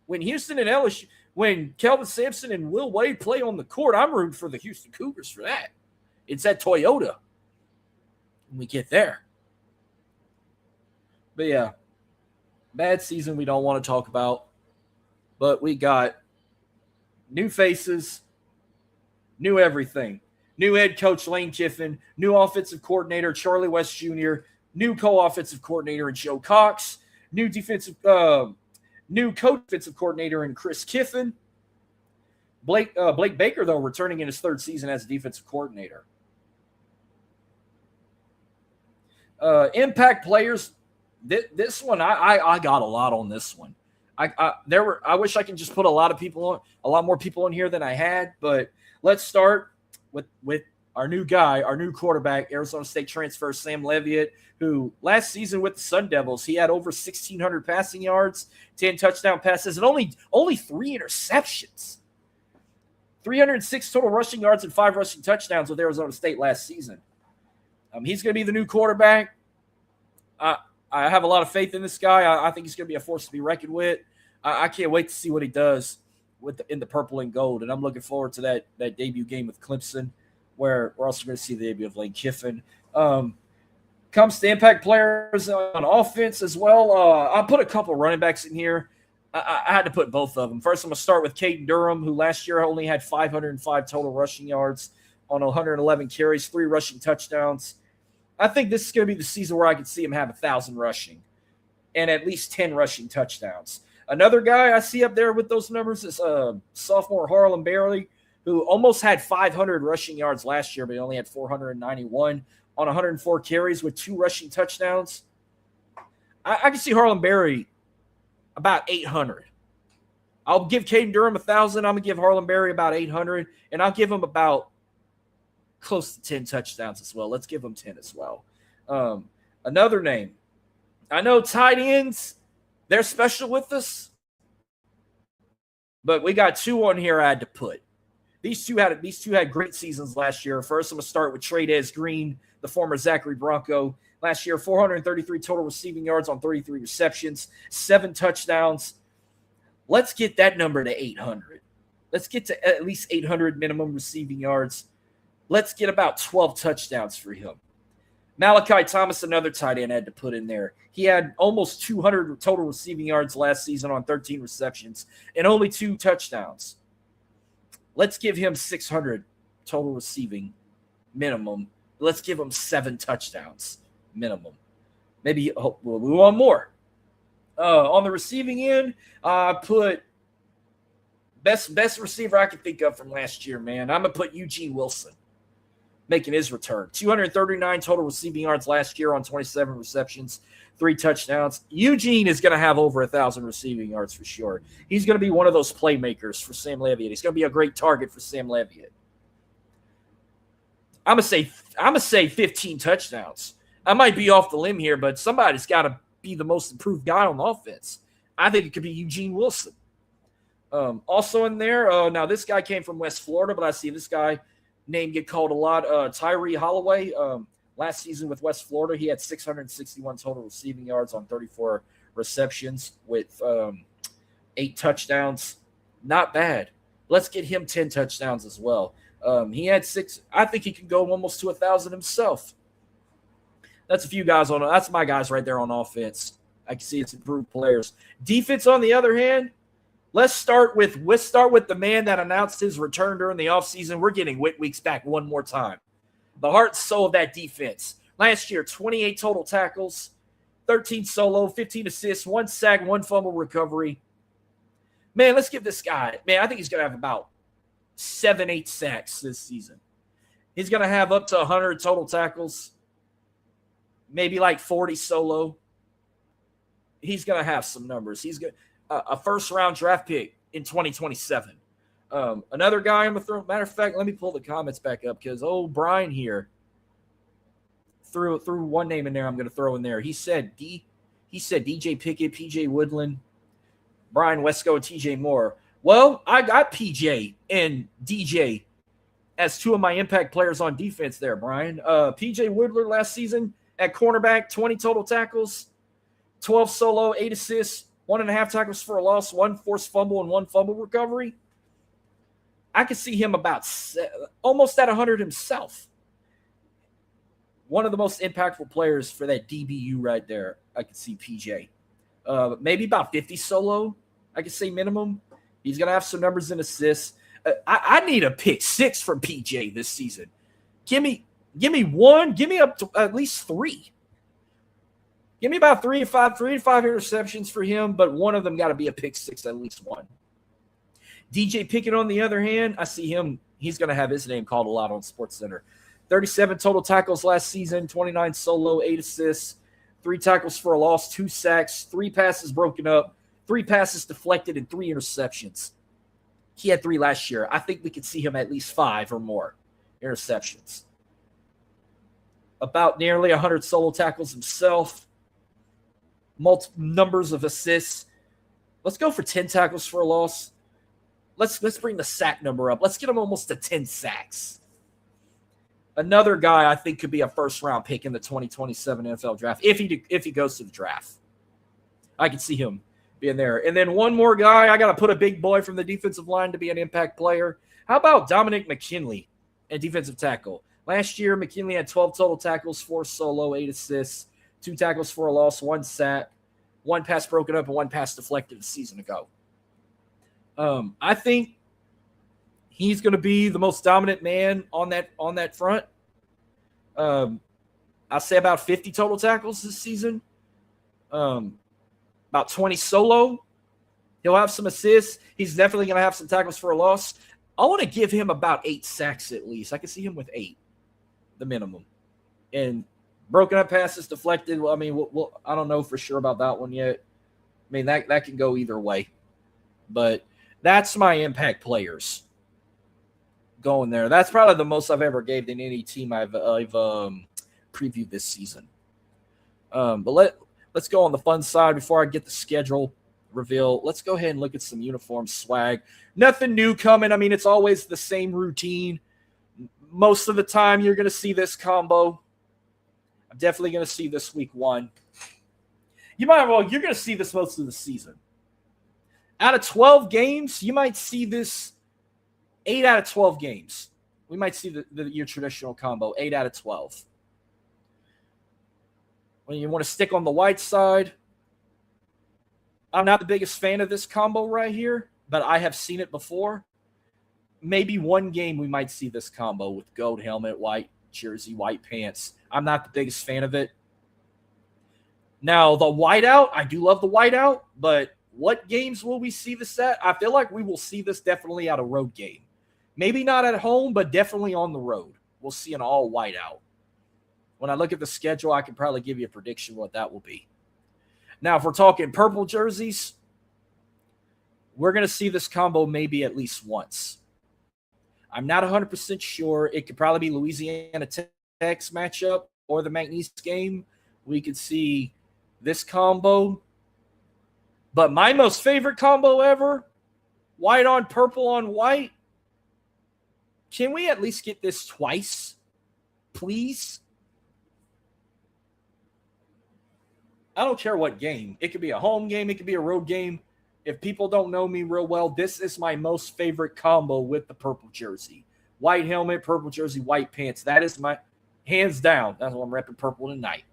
When Houston and LSU, when Kelvin Sampson and Will Wade play on the court, I'm rooting for the Houston Cougars for that. It's at Toyota when we get there. But yeah, bad season we don't want to talk about. But we got new faces, new everything. New head coach Lane Kiffin, new offensive coordinator Charlie West Jr., new co-offensive coordinator in Joe Cox, new co-defensive coordinator in Chris Kiffin. Blake Baker, though, returning in his 3rd season as a defensive coordinator. Impact players. This one, I got a lot on this one. I wish I could just put a lot more people on here than I had, but let's start with our new guy, our new quarterback, Arizona State transfer Sam Leviett, who last season with the Sun Devils, he had over 1,600 passing yards, 10 touchdown passes, and only 3 interceptions. 306 total rushing yards and 5 rushing touchdowns with Arizona State last season. He's going to be the new quarterback. I have a lot of faith in this guy. I think he's going to be a force to be reckoned with. I can't wait to see what he does in the purple and gold, and I'm looking forward to that debut game with Clemson, where we're also going to see the debut of Lane Kiffin. Comes to impact players on offense as well. I'll put a couple running backs in here. I had to put both of them. First, I'm going to start with Caden Durham, who last year only had 505 total rushing yards on 111 carries, 3 rushing touchdowns. I think this is going to be the season where I can see him have 1,000 rushing and at least 10 rushing touchdowns. Another guy I see up there with those numbers is sophomore Harlan Bailey, who almost had 500 rushing yards last year, but he only had 491 on 104 carries with 2 rushing touchdowns. I can see Harlan Berry about 800. I'll give Caden Durham 1,000. I'm going to give Harlan Berry about 800, and I'll give him about close to 10 touchdowns as well. Let's give him 10 as well. Another name. I know tight ends, they're special with us, but we got 2 on here I had to put. These two had great seasons last year. First, I'm going to start with Tradez Green, the former Zachary Bronco. last year, 433 total receiving yards on 33 receptions, 7 touchdowns. Let's get that number to 800. Let's get to at least 800 minimum receiving yards. Let's get about 12 touchdowns for him. Malachi Thomas, another tight end, had to put in there. He had almost 200 total receiving yards last season on 13 receptions and only 2 touchdowns. Let's give him 600 total receiving minimum. Let's give him 7 touchdowns minimum. Maybe we'll move on more. On the receiving end, I put best receiver I can think of from last year, man. I'm going to put Eugene Wilson making his return. 239 total receiving yards last year on 27 receptions, 3 touchdowns. Eugene is going to have over 1,000 receiving yards for sure. He's going to be one of those playmakers for Sam Leviett. He's going to be a great target for Sam Leviett. I'm gonna say 15 touchdowns. I might be off the limb here, but somebody's got to be the most improved guy on offense. I think it could be Eugene Wilson. Also in there, now this guy came from West Florida, but I see this guy name get called a lot. Tyree Holloway. Last season with West Florida, he had 661 total receiving yards on 34 receptions with 8 touchdowns. Not bad. Let's get him 10 touchdowns as well. He had 6. I think he can go almost to 1,000 himself. That's a few guys on. That's my guys right there on offense. I can see it's improved players. Defense, on the other hand, let's start with the man that announced his return during the offseason. We're getting Whitweeks back one more time. The heart and soul of that defense. Last year, 28 total tackles, 13 solo, 15 assists, 1 sack, 1 fumble recovery. Man, let's give this guy. Man, I think he's going to have about 7-8 sacks this season. He's going to have up to 100 total tackles, maybe like 40 solo. He's going to have some numbers. He's got a first-round draft pick in 2027. Another guy I'm going to throw. Matter of fact, let me pull the comments back up because Brian here threw one name in there. I'm going to throw in there. He said DJ Pickett, PJ Woodland, Brian Wesco, and TJ Moore. Well, I got PJ and DJ as 2 of my impact players on defense there, Brian. PJ Woodler last season at cornerback, 20 total tackles, 12 solo, 8 assists, 1.5 tackles for a loss, 1 forced fumble, and 1 fumble recovery. I could see him about almost at 100 himself. One of the most impactful players for that DBU right there. I could see PJ. Maybe about 50 solo, I could say minimum. He's going to have some numbers and assists. I need a pick 6 from PJ this season. Give me 1. Give me up to at least 3. Give me about 3 to 5 interceptions for him, but one of them got to be a pick 6, at least 1. DJ Pickett, on the other hand, I see him. He's going to have his name called a lot on SportsCenter. 37 total tackles last season, 29 solo, 8 assists, 3 tackles for a loss, 2 sacks, 3 passes broken up, 3 passes deflected, and 3 interceptions. He had 3 last year. I think we could see him at least 5 or more interceptions. About nearly 100 solo tackles himself. Multiple numbers of assists. Let's go for 10 tackles for a loss. Let's bring the sack number up. Let's get him almost to 10 sacks. Another guy I think could be a first-round pick in the 2027 NFL draft if he goes to the draft. I can see him being there. And then one more guy, I got to put a big boy from the defensive line to be an impact player. How about Dominic McKinley at defensive tackle? Last year, McKinley had 12 total tackles, 4 solo, 8 assists, 2 tackles for a loss, 1 sack, 1 pass broken up, and 1 pass deflected a season ago. I think he's going to be the most dominant man on that front. I'll say about 50 total tackles this season. About 20 solo. He'll have some assists. He's definitely going to have some tackles for a loss. I want to give him about 8 sacks at least. I can see him with 8, the minimum. And broken up passes, deflected. Well, I mean, I don't know for sure about that one yet. I mean, that can go either way. But that's my impact players going there. That's probably the most I've ever gave in any team I've previewed this season. But let's go on the fun side before I get the schedule reveal. Let's go ahead and look at some uniform swag. Nothing new coming. I mean, it's always the same routine. Most of the time, you're going to see this combo. I'm definitely going to see this week 1. You're going to see this most of the season. Out of 12 games, you might see this 8 out of 12 games. We might see your traditional combo, 8 out of 12. When you want to stick on the white side, I'm not the biggest fan of this combo right here, but I have seen it before. Maybe one game we might see this combo with gold helmet, white jersey, white pants. I'm not the biggest fan of it. Now, the whiteout, I do love the whiteout, but what games will we see this at? I feel like we will see this definitely at a road game. Maybe not at home, but definitely on the road. We'll see an all whiteout. When I look at the schedule, I can probably give you a prediction what that will be. Now, if we're talking purple jerseys, we're going to see this combo maybe at least once. I'm not 100% sure. It could probably be Louisiana Tech's matchup or the McNeese game. We could see this combo. But my most favorite combo ever, white on purple on white. Can we at least get this twice, please? I don't care what game. It could be a home game. It could be a road game. If people don't know me real well, this is my most favorite combo with the purple jersey. White helmet, purple jersey, white pants. That is my, hands down, that's why I'm repping purple tonight.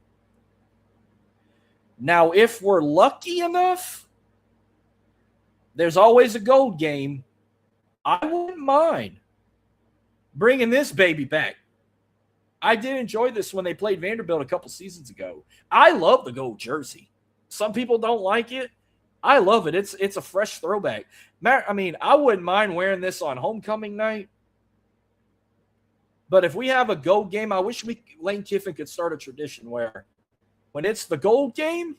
Now, if we're lucky enough, there's always a gold game. I wouldn't mind bringing this baby back. I did enjoy this when they played Vanderbilt a couple seasons ago. I love the gold jersey. Some people don't like it. I love it. It's a fresh throwback. I mean, I wouldn't mind wearing this on homecoming night. But if we have a gold game, I wish Lane Kiffin could start a tradition where when it's the gold game,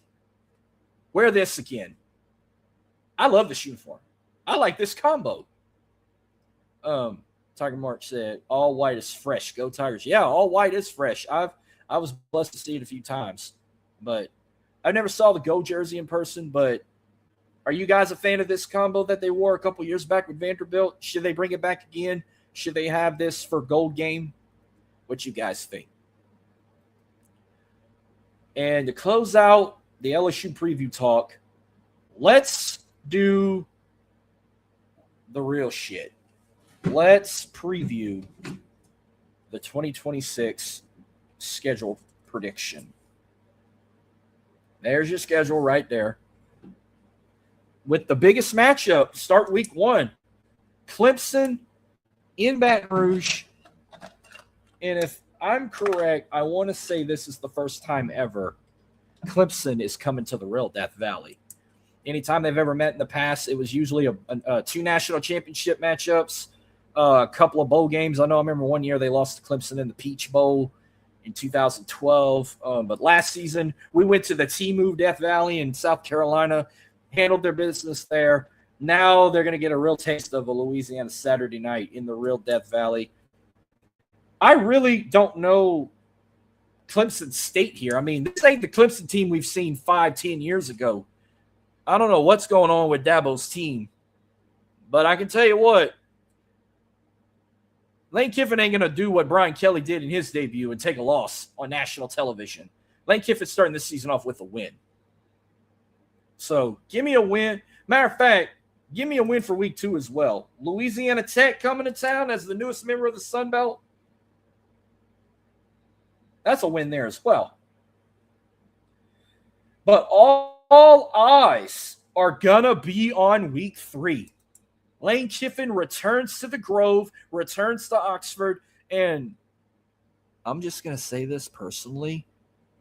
wear this again. I love this uniform. I like this combo. Tiger Mark said, all white is fresh. Go Tigers. Yeah, all white is fresh. I was blessed to see it a few times. But I never saw the gold jersey in person. But are you guys a fan of this combo that they wore a couple years back with Vanderbilt? Should they bring it back again? Should they have this for gold game? What you guys think? And to close out the LSU preview talk, let's do the real shit. Let's preview the 2026 schedule prediction. There's your schedule right there. With the biggest matchup, start week 1. Clemson in Baton Rouge. And if I'm correct, I want to say this is the first time ever Clemson is coming to the real Death Valley. Anytime they've ever met in the past, it was usually a 2 national championship matchups, a couple of bowl games. I remember one year they lost to Clemson in the Peach Bowl in 2012. But last season, we went to the T-Move Death Valley in South Carolina, handled their business there. Now they're going to get a real taste of a Louisiana Saturday night in the real Death Valley. I really don't know Clemson State here. I mean, this ain't the Clemson team we've seen 5-10 years ago. I don't know what's going on with Dabo's team. But I can tell you what, Lane Kiffin ain't going to do what Brian Kelly did in his debut and take a loss on national television. Lane Kiffin's starting this season off with a win. So give me a win. Matter of fact, give me a win for week 2 as well. Louisiana Tech coming to town as the newest member of the Sun Belt. That's a win there as well. But all eyes are going to be on week 3. Lane Kiffin returns to the Grove, returns to Oxford, and I'm just going to say this personally.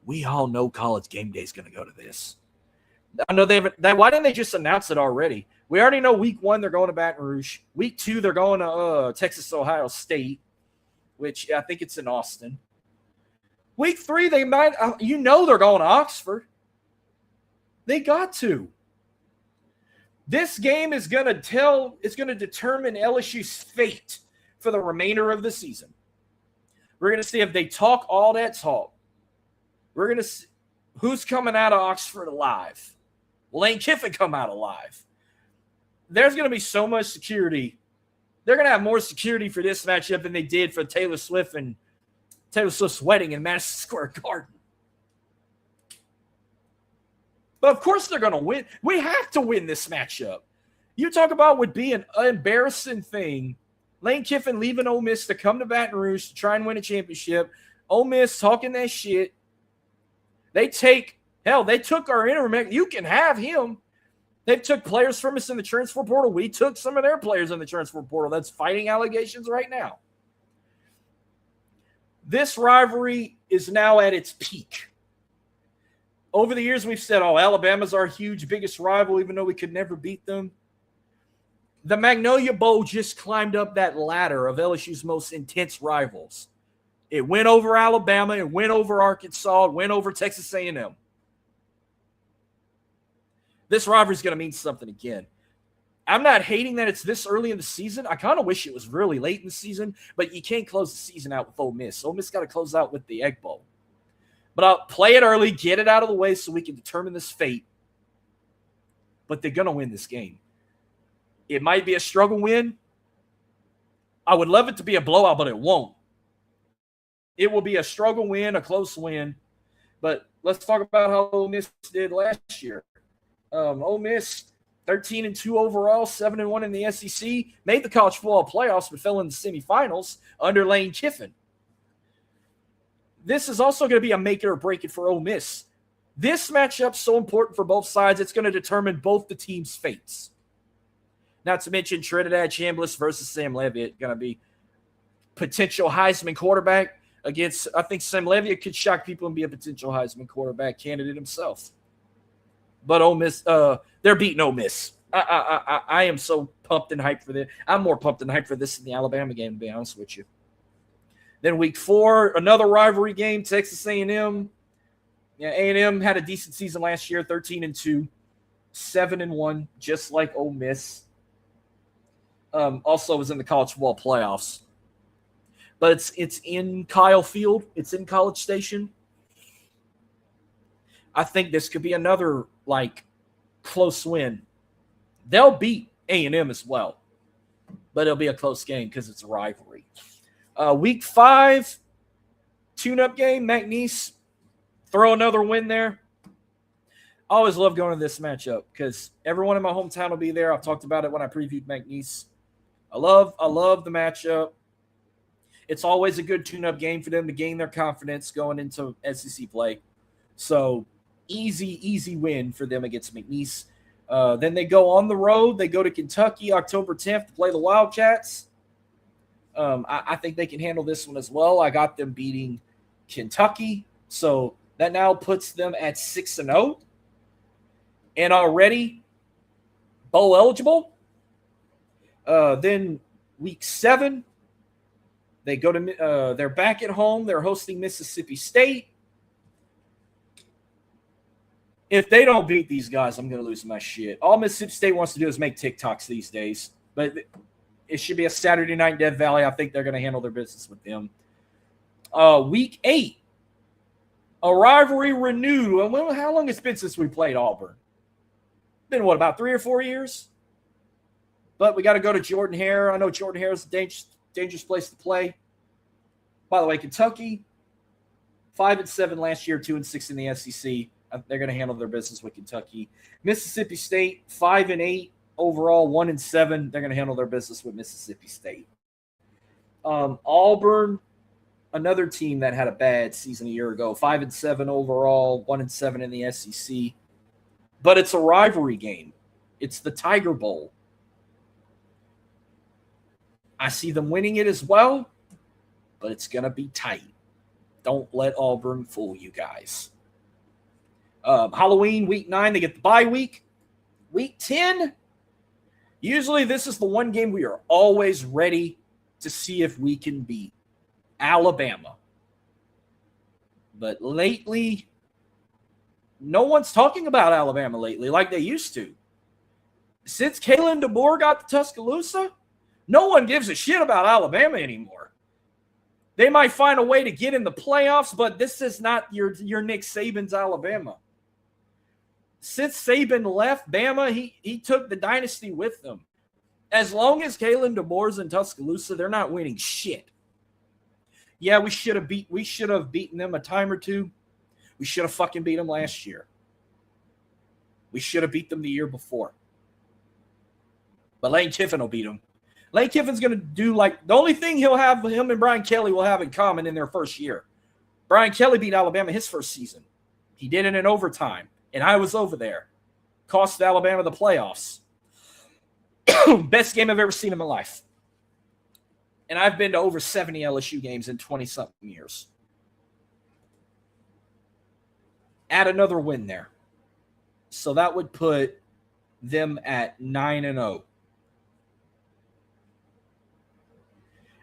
We all know College Game Day is going to go to this. I know why didn't they just announce it already? We already know week 1 they're going to Baton Rouge. Week 2 they're going to Texas, Ohio State, which I think it's in Austin. Week 3 they might, they're going to Oxford. They got to. This game is going to determine LSU's fate for the remainder of the season. We're going to see if they talk all that talk. We're going to see who's coming out of Oxford alive. Lane Kiffin come out alive. There's going to be so much security. They're going to have more security for this matchup than they did for Taylor Swift and Taylor Swift's wedding in Madison Square Garden. But of course they're going to win. We have to win this matchup. You talk about would be an embarrassing thing. Lane Kiffin leaving Ole Miss to come to Baton Rouge to try and win a championship. Ole Miss talking that shit. They took our interim. You can have him. They took players from us in the transfer portal. We took some of their players in the transfer portal. That's fighting allegations right now. This rivalry is now at its peak. Over the years, we've said, Alabama's our huge, biggest rival, even though we could never beat them. The Magnolia Bowl just climbed up that ladder of LSU's most intense rivals. It went over Alabama. It went over Arkansas. It went over Texas A&M. This rivalry is going to mean something again. I'm not hating that it's this early in the season. I kind of wish it was really late in the season, but you can't close the season out with Ole Miss. Ole Miss got to close out with the Egg Bowl. But I'll play it early, get it out of the way so we can determine this fate. But they're going to win this game. It might be a struggle win. I would love it to be a blowout, but it won't. It will be a struggle win, a close win. But let's talk about how Ole Miss did last year. Ole Miss, 13-2 overall, 7-1 in the SEC, made the college football playoffs, but fell in the semifinals under Lane Kiffin. This is also going to be a make it or break it for Ole Miss. This matchup's so important for both sides, it's going to determine both the teams' fates. Not to mention Trinidad Chambliss versus Sam Levitt, going to be potential Heisman quarterback against, I think Sam Levitt could shock people and be a potential Heisman quarterback candidate himself. But Ole Miss, they're beating Ole Miss. I am so pumped and hyped for this. I'm more pumped and hyped for this than the Alabama game, to be honest with you. Then week 4, another rivalry game, Texas A&M. Yeah, A&M had a decent season last year, 13-2, 7-1, just like Ole Miss. Also was in the college football playoffs. But it's in Kyle Field. It's in College Station. I think this could be another, close win. They'll beat A&M as well. But it'll be a close game because it's a rivalry. Week 5, tune-up game, McNeese. Throw another win there. I always love going to this matchup because everyone in my hometown will be there. I've talked about it when I previewed McNeese. I love the matchup. It's always a good tune-up game for them to gain their confidence going into SEC play. So, easy win for them against McNeese. Then they go on the road. They go to Kentucky October 10th to play the Wildcats. I think they can handle this one as well. I got them beating Kentucky. So, that now puts them at 6-0. And already bowl eligible. Then week 7, they go to they're back at home. They're hosting Mississippi State. If they don't beat these guys, I'm going to lose my shit. All Mississippi State wants to do is make TikToks these days. But it should be a Saturday night in Death Valley. I think they're going to handle their business with them. Week 8, a rivalry renewed. How long has it been since we played Auburn? Been, about 3 or 4 years? But we got to go to Jordan-Hare. I know Jordan-Hare is a dangerous place to play. By the way, Kentucky, 5-7 last year, 2-6 in the SEC. They're going to handle their business with Kentucky. Mississippi State, 5-8 overall, 1-7. They're going to handle their business with Mississippi State. Auburn, another team that had a bad season a year ago, 5-7 overall, 1-7 in the SEC. But it's a rivalry game. It's the Tiger Bowl. I see them winning it as well, but it's going to be tight. Don't let Auburn fool you guys. Halloween, week 9, they get the bye week. Week 10, usually this is the one game we are always ready to see if we can beat Alabama. But lately, no one's talking about Alabama lately like they used to. Since Kalen DeBoer got to Tuscaloosa, no one gives a shit about Alabama anymore. They might find a way to get in the playoffs, but this is not your Nick Saban's Alabama. Since Saban left Bama, he took the dynasty with them. As long as Kalen DeBoer's in Tuscaloosa, they're not winning shit. Yeah, we should have beaten them a time or two. We should have fucking beat them last year. We should have beat them the year before. But Lane Kiffin will beat them. Lane Kiffin's going to do like – the only thing him and Brian Kelly will have in common in their first year. Brian Kelly beat Alabama his first season. He did it in overtime, and I was over there. Cost Alabama the playoffs. Best game I've ever seen in my life. And I've been to over 70 LSU games in 20-something years. Add another win there. So that would put them at 9-0.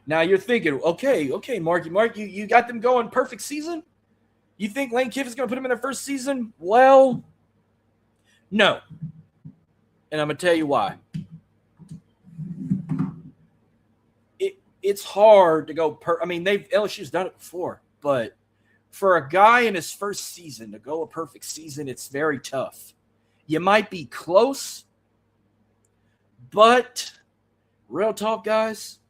Now you're thinking, okay, Mark, you got them going perfect season? You think Lane Kiffin's going to put them in their first season? Well, no. And I'm going to tell you why. It's hard to go LSU's done it before, but for a guy in his first season to go a perfect season, it's very tough. You might be close, but real talk, guys,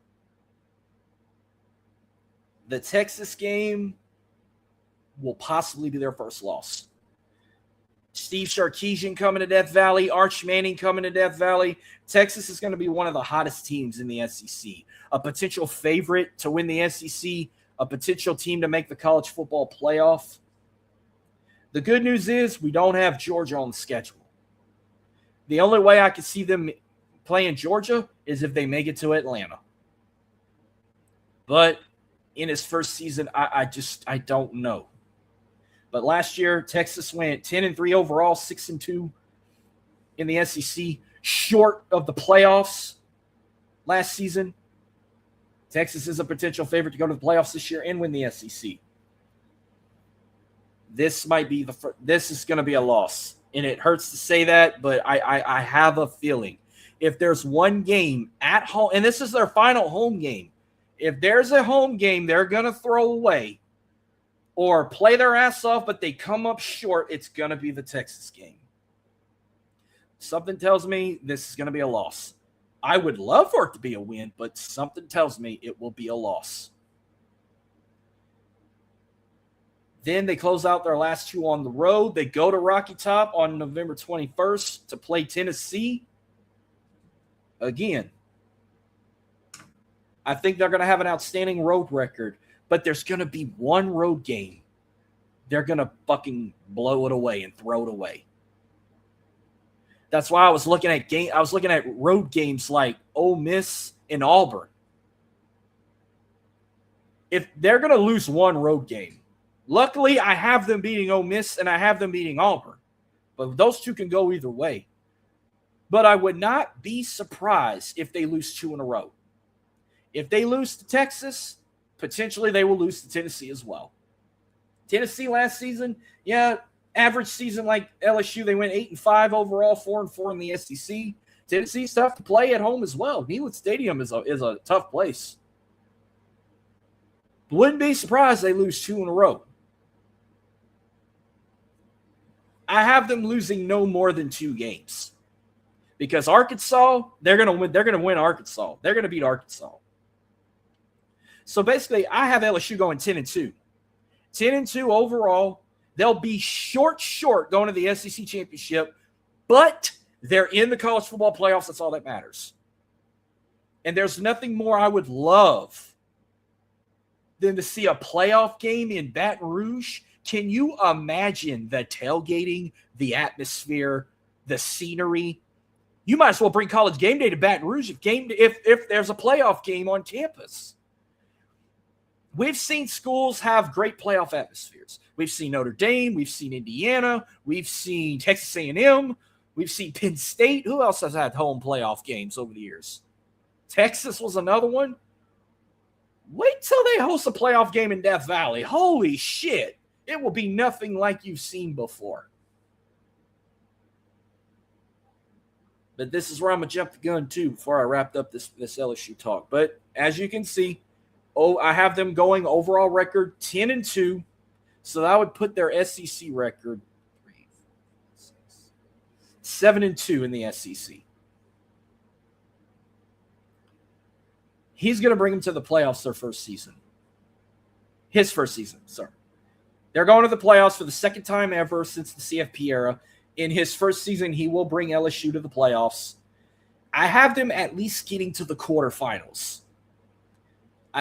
the Texas game will possibly be their first loss. Steve Sarkisian coming to Death Valley, Arch Manning coming to Death Valley. Texas is going to be one of the hottest teams in the SEC. A potential favorite to win the SEC, a potential team to make the college football playoff. The good news is we don't have Georgia on the schedule. The only way I could see them playing Georgia is if they make it to Atlanta. But in his first season, I don't know. But last year, Texas went 10-3 overall, 6-2 in the SEC, short of the playoffs last season. Texas is a potential favorite to go to the playoffs this year and win the SEC. This might be this is going to be a loss, and it hurts to say that, but I have a feeling if there's one game at home, and this is their final home game, if there's a home game they're going to throw away or play their ass off, but they come up short, it's going to be the Texas game. Something tells me this is going to be a loss. I would love for it to be a win, but something tells me it will be a loss. Then they close out their last two on the road. They go to Rocky Top on November 21st to play Tennessee. Again, I think they're going to have an outstanding road record, but there's going to be one road game. They're going to fucking blow it away and throw it away. That's why I was looking at road games like Ole Miss and Auburn. If they're going to lose one road game, luckily I have them beating Ole Miss and I have them beating Auburn. But those two can go either way. But I would not be surprised if they lose two in a row. If they lose to Texas, potentially they will lose to Tennessee as well. Tennessee last season, average season like LSU, they went 8-5 overall, 4-4 in the SEC. Tennessee's tough to play at home as well. Neyland Stadium is a tough place. Wouldn't be surprised they lose two in a row. I have them losing no more than 2 games. Because Arkansas, they're going to win. They're going to win Arkansas. They're going to beat Arkansas. So basically, I have LSU going 10-2. 10-2 overall. They'll be short going to the SEC championship, but they're in the college football playoffs. That's all that matters. And there's nothing more I would love than to see a playoff game in Baton Rouge. Can you imagine the tailgating, the atmosphere, the scenery? You might as well bring College Game Day to Baton Rouge if there's a playoff game on campus. We've seen schools have great playoff atmospheres. We've seen Notre Dame. We've seen Indiana. We've seen Texas A&M. We've seen Penn State. Who else has had home playoff games over the years? Texas was another one. Wait till they host a playoff game in Death Valley. Holy shit. It will be nothing like you've seen before. But this is where I'm going to jump the gun, too, before I wrapped up this LSU talk. But as you can see, I have them going overall record 10-2. So that would put their SEC record 7-2 in the SEC. He's going to bring them to the playoffs their first season. His first season, sorry. They're going to the playoffs for the second time ever since the CFP era. in his first season, he will bring LSU to the playoffs. I have them at least getting to the quarterfinals.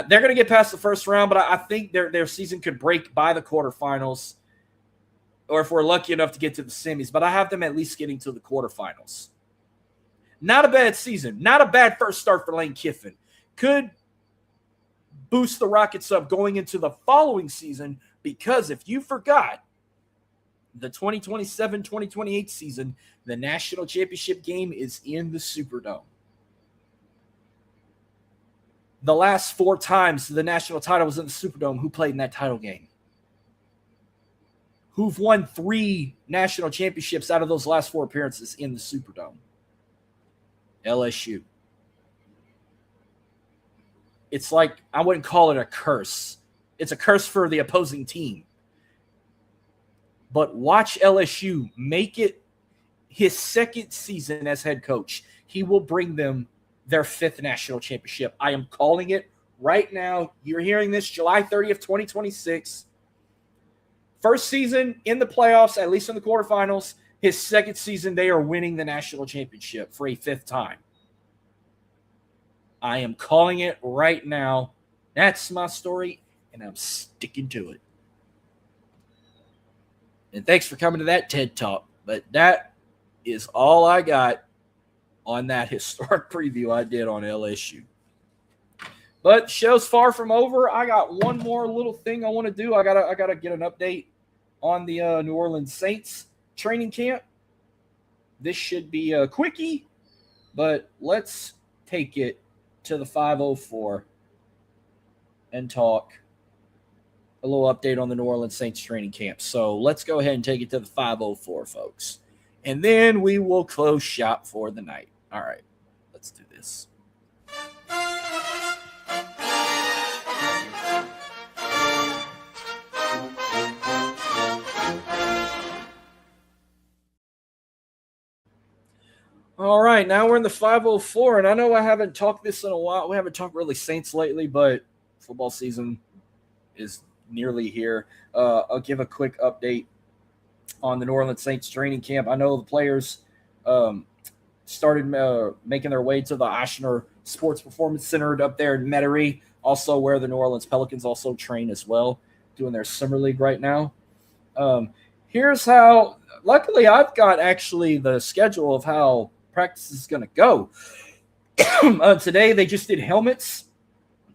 They're going to get past the first round, but I think their season could break by the quarterfinals, or if we're lucky enough to get to the semis. But I have them at least getting to the quarterfinals. Not a bad season. Not a bad first start for Lane Kiffin. Could boost the Rockets up going into the following season, because if you forgot, the 2027-2028 season, the national championship game is in the Superdome. The last 4 times the national title was in the Superdome, who played in that title game? Who've won 3 national championships out of those last 4 appearances in the Superdome? LSU. It's like, I wouldn't call it a curse. It's a curse for the opposing team. But watch LSU make it his second season as head coach. He will bring them their 5th national championship. I am calling it right now. You're hearing this July 30th, 2026. First season in the playoffs, at least in the quarterfinals. His second season, they are winning the national championship for a 5th time. I am calling it right now. That's my story, and I'm sticking to it. And thanks for coming to that TED Talk. But that is all I got on that historic preview I did on LSU. But show's far from over. I got one more little thing I want to do. I gotta get an update on the New Orleans Saints training camp. This should be a quickie, but let's take it to the 504 and talk a little update on the New Orleans Saints training camp. So let's go ahead and take it to the 504, folks. And then we will close shop for the night. All right, let's do this. All right, now we're in the 504, and I know I haven't talked this in a while. We haven't talked really Saints lately, but football season is nearly here. I'll give a quick update on the New Orleans Saints training camp. I know the players started making their way to the Ochsner Sports Performance Center up there in Metairie, also where the New Orleans Pelicans also train as well, doing their summer league right now. Here's how – luckily, I've got actually the schedule of how practice is going to go. Today, they just did helmets.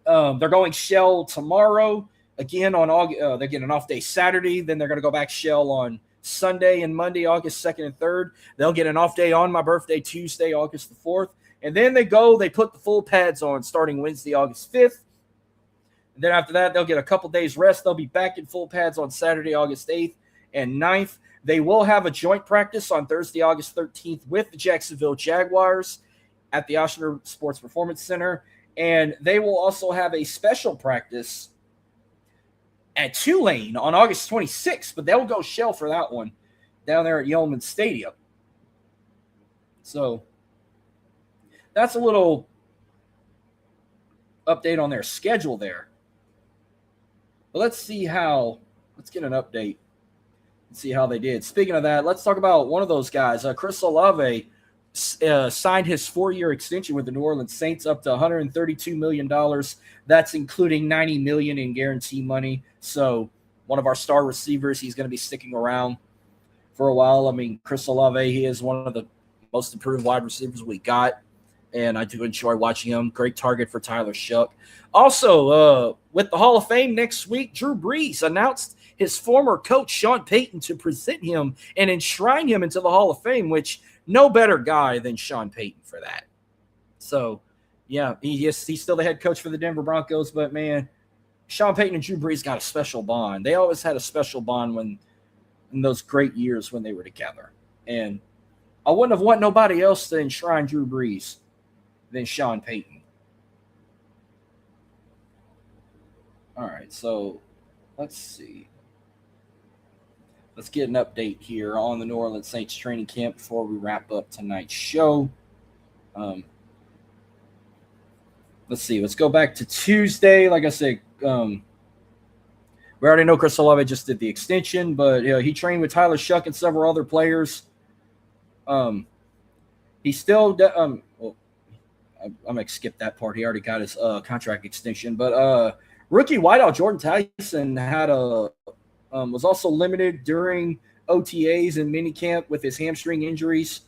They're going shell tomorrow. Again, on August, they're getting an off day Saturday. Then they're going to go back shell on Sunday and Monday, August 2nd and 3rd. They'll get an off day on my birthday, Tuesday, August the 4th. And then they put the full pads on starting Wednesday, August 5th. And then after that, they'll get a couple days rest. They'll be back in full pads on Saturday, August 8th and 9th. They will have a joint practice on Thursday, August 13th with the Jacksonville Jaguars at the Ochsner Sports Performance Center. And they will also have a special practice at Tulane on August 26th, but they'll go shell for that one down there at Yeoman Stadium. So that's a little update on their schedule there. But let's get an update and see how they did. Speaking of that, let's talk about one of those guys. Chris Olave signed his 4-year extension with the New Orleans Saints up to $132 million. That's including $90 million in guarantee money. So one of our star receivers, he's going to be sticking around for a while. I mean, Chris Olave, he is one of the most improved wide receivers we got, and I do enjoy watching him. Great target for Tyler Shuck. Also, with the Hall of Fame next week, Drew Brees announced his former coach, Sean Payton, to present him and enshrine him into the Hall of Fame, which no better guy than Sean Payton for that. So, yeah, he's still the head coach for the Denver Broncos, but, man, Sean Payton and Drew Brees got a special bond. They always had a special bond in those great years when they were together. And I wouldn't have wanted nobody else to enshrine Drew Brees than Sean Payton. All right, so let's see. Let's get an update here on the New Orleans Saints training camp before we wrap up tonight's show. Let's see. Let's go back to Tuesday. Like I said, we already know Chris Olave just did the extension, but he trained with Tyler Shuck and several other players He's still well, I'm going to skip that part. He already got his contract extension. But rookie wideout Jordan Tyson had was also limited during OTAs and minicamp with his hamstring injuries.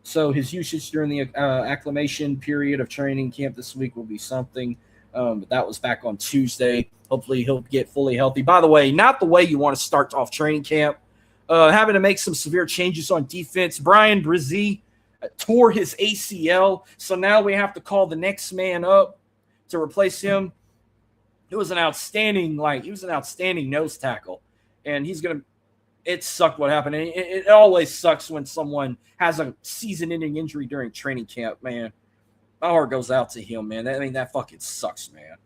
So his usage during the acclimation period of training camp this week will be something. But that was back on Tuesday. Hopefully he'll get fully healthy. By the way, not the way you want to start off training camp. Having to make some severe changes on defense. Brian Brzee tore his ACL, so now we have to call the next man up to replace him. It was an outstanding nose tackle, and it sucked what happened. And it always sucks when someone has a season-ending injury during training camp, man. My heart goes out to him, man. That fucking sucks, man.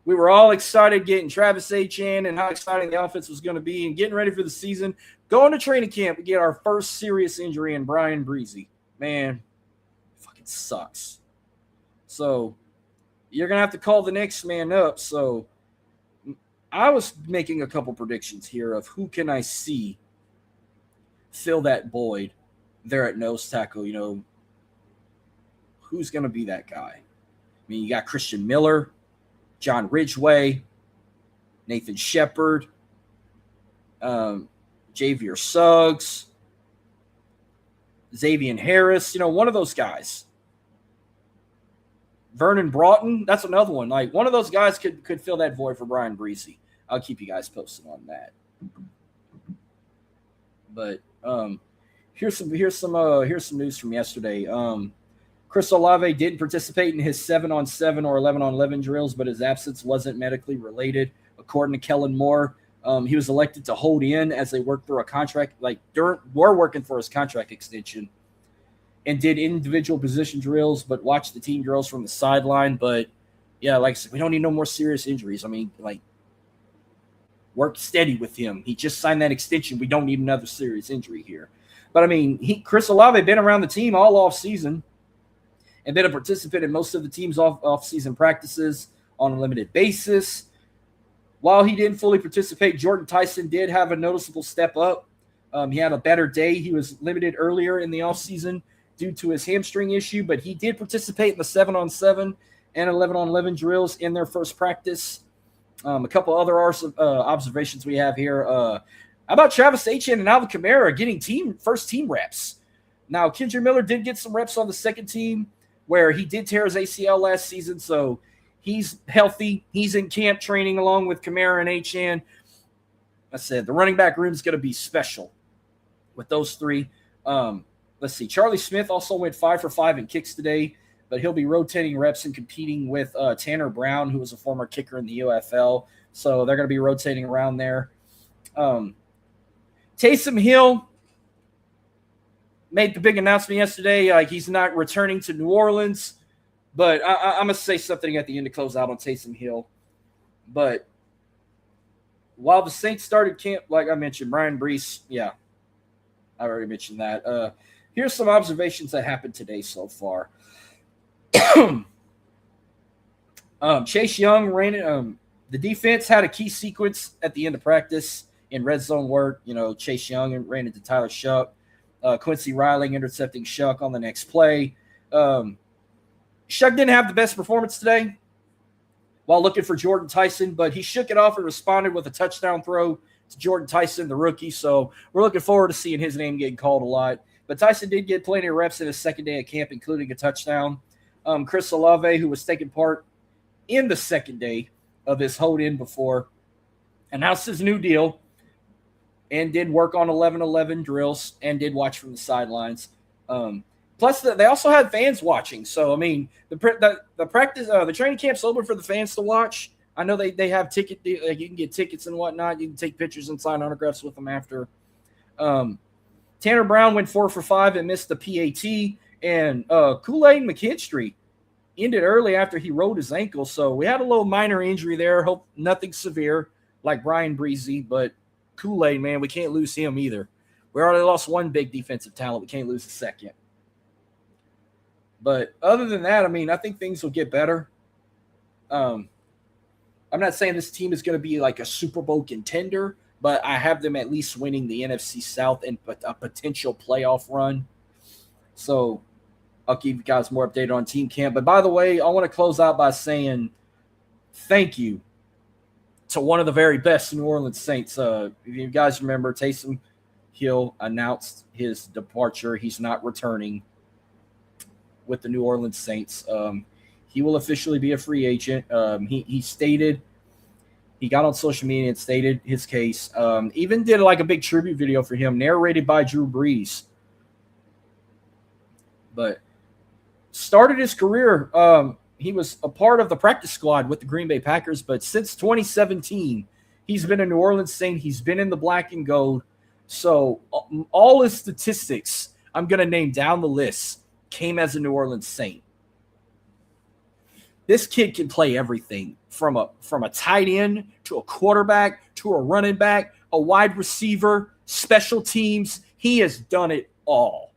We were all excited getting Travis Etienne and how exciting the offense was going to be and getting ready for the season. Going to training camp, we get our first serious injury in Brian Brzee. Man, fucking sucks. So you're going to have to call the next man up. So I was making a couple predictions here of who can I see fill that void there at nose tackle. You know, who's going to be that guy? I mean, you got Christian Miller, John Ridgeway, Nathan Shepard, Javier Suggs, Xavier Harris, you know, one of those guys. Vernon Broughton, that's another one. Like, one of those guys could fill that void for Brian Brzee. I'll keep you guys posted on that. But here's some news from yesterday. Chris Olave didn't participate in his 7-on-7 or 11-on-11 drills, but his absence wasn't medically related, according to Kellen Moore. He was elected to hold in as they worked through a contract, were working for his contract extension, and did individual position drills, but watched the team drills from the sideline. But yeah, like I said, we don't need no more serious injuries. I mean, like, work steady with him. He just signed that extension. We don't need another serious injury here. But I mean, Chris Olave been around the team all off season and been a participant in most of the team's off-season practices on a limited basis. While he didn't fully participate, Jordan Tyson did have a noticeable step up. He had a better day. He was limited earlier in the offseason due to his hamstring issue, but he did participate in the 7-on-7 and 11-on-11 drills in their first practice. A couple other observations we have here. How about Travis Etienne and Alvin Kamara getting first team reps? Now, Kendra Miller did get some reps on the second team, where he did tear his ACL last season, so he's healthy. He's in camp training along with Kamara and Etienne. I said the running back room is going to be special with those three. Let's see. Charlie Smith also went 5 for 5 in kicks today, but he'll be rotating reps and competing with Tanner Brown, who was a former kicker in the UFL. So they're going to be rotating around there. Taysom Hill made the big announcement yesterday. Like, he's not returning to New Orleans, but I'm going to say something at the end to close out on Taysom Hill. But while the Saints started camp, like I mentioned, Brian Brzee, yeah, I already mentioned that. Here's some observations that happened today so far. Chase Young ran the defense had a key sequence at the end of practice in red zone work. You know, Chase Young ran into Tyler Shuck. Quincy Riley intercepting Shuck on the next play. Shuck didn't have the best performance today while looking for Jordan Tyson, but he shook it off and responded with a touchdown throw to Jordan Tyson, the rookie. So we're looking forward to seeing his name getting called a lot. But Tyson did get plenty of reps in his second day of camp, including a touchdown. Chris Olave, who was taking part in the second day of his hold-in before, announced his new deal and did work on 11-11 drills and did watch from the sidelines. Plus, they also had fans watching. So, I mean, the practice, the training camp's open for the fans to watch. I know they have you can get tickets and whatnot. You can take pictures and sign autographs with them after. Tanner Brown went 4 for 5 and missed the PAT. And Kool-Aid McKinstry ended early after he rolled his ankle. So we had a little minor injury there. Hope nothing severe like Brian Brzee. But Kool-Aid, man, we can't lose him either. We already lost one big defensive talent. We can't lose a second. But other than that, I mean, I think things will get better. I'm not saying this team is going to be like a Super Bowl contender, but I have them at least winning the NFC South and a potential playoff run. So I'll keep you guys more updated on team camp. But by the way, I want to close out by saying thank you to one of the very best New Orleans Saints. If you guys remember, Taysom Hill announced his departure. He's not returning with the New Orleans Saints. He will officially be a free agent. He stated, he got on social media and stated his case. Even did like a big tribute video for him, narrated by Drew Brees. But started his career, he was a part of the practice squad with the Green Bay Packers, but since 2017, he's been a New Orleans Saint. He's been in the black and gold. So all his statistics, I'm going to name down the list, came as a New Orleans Saint. This kid can play everything from a tight end to a quarterback to a running back, a wide receiver, special teams. He has done it all.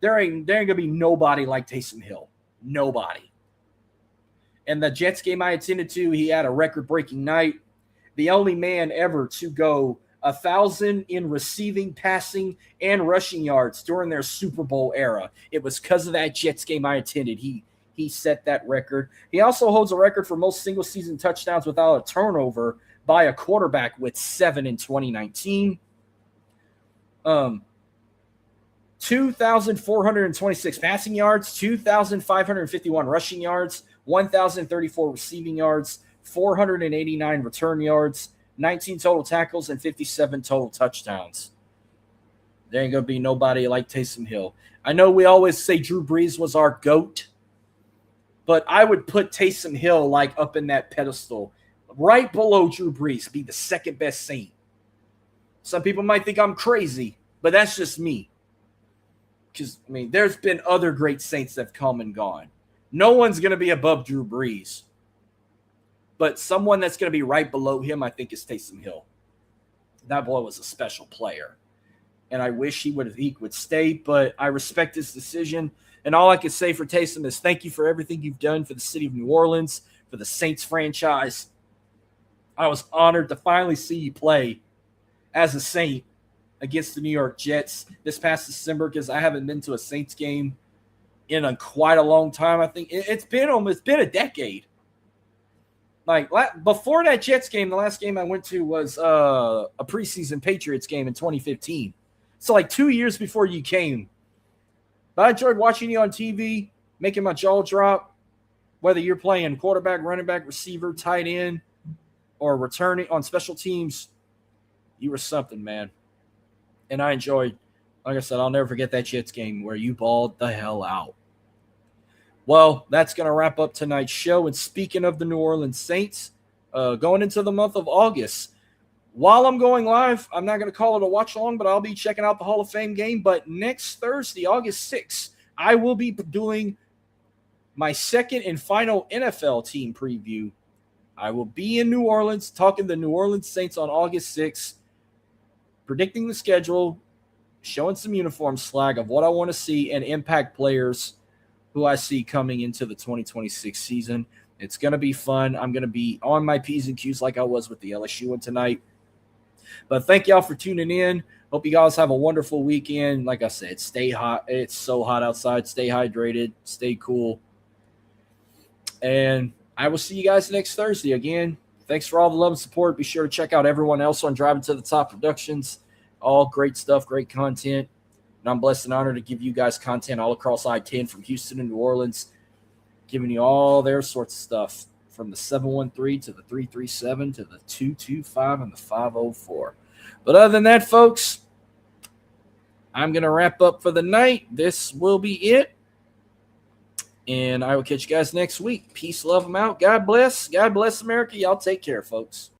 There ain't going to be nobody like Taysom Hill. Nobody. And the Jets game I attended to, he had a record-breaking night. The only man ever to go 1,000 in receiving, passing, and rushing yards during their Super Bowl era. It was because of that Jets game I attended. He set that record. He also holds a record for most single-season touchdowns without a turnover by a quarterback with 7 in 2019. 2,426 passing yards, 2,551 rushing yards, 1,034 receiving yards, 489 return yards, 19 total tackles, and 57 total touchdowns. There ain't going to be nobody like Taysom Hill. I know we always say Drew Brees was our GOAT, but I would put Taysom Hill like up in that pedestal, right below Drew Brees, be the second best Saint. Some people might think I'm crazy, but that's just me. Because, I mean, there's been other great Saints that have come and gone. No one's going to be above Drew Brees. But someone that's going to be right below him, I think, is Taysom Hill. That boy was a special player. And I wish he would stay, but I respect his decision. And all I can say for Taysom is thank you for everything you've done for the city of New Orleans, for the Saints franchise. I was honored to finally see you play as a Saint against the New York Jets this past December, because I haven't been to a Saints game in quite a long time. I think it's been a decade. Like before that Jets game, the last game I went to was a preseason Patriots game in 2015. So like 2 years before you came. But I enjoyed watching you on TV, making my jaw drop, whether you're playing quarterback, running back, receiver, tight end, or returning on special teams. You were something, man. And I enjoyed, like I said, I'll never forget that Jets game where you balled the hell out. Well, that's going to wrap up tonight's show. And speaking of the New Orleans Saints, going into the month of August, while I'm going live, I'm not going to call it a watch-along, but I'll be checking out the Hall of Fame game. But next Thursday, August 6th, I will be doing my second and final NFL team preview. I will be in New Orleans talking to the New Orleans Saints on August 6th. Predicting the schedule, showing some uniform swag of what I want to see, and impact players who I see coming into the 2026 season. It's going to be fun. I'm going to be on my P's and Q's like I was with the LSU one tonight. But thank y'all for tuning in. Hope you guys have a wonderful weekend. Like I said, stay hot. It's so hot outside. Stay hydrated. Stay cool. And I will see you guys next Thursday again. Thanks for all the love and support. Be sure to check out everyone else on Driving to the Top Productions. All great stuff, great content. And I'm blessed and honored to give you guys content all across I-10 from Houston to New Orleans, giving you all their sorts of stuff from the 713 to the 337 to the 225 and the 504. But other than that, folks, I'm going to wrap up for the night. This will be it. And I will catch you guys next week. Peace, love, I'm out. God bless. God bless America. Y'all take care, folks.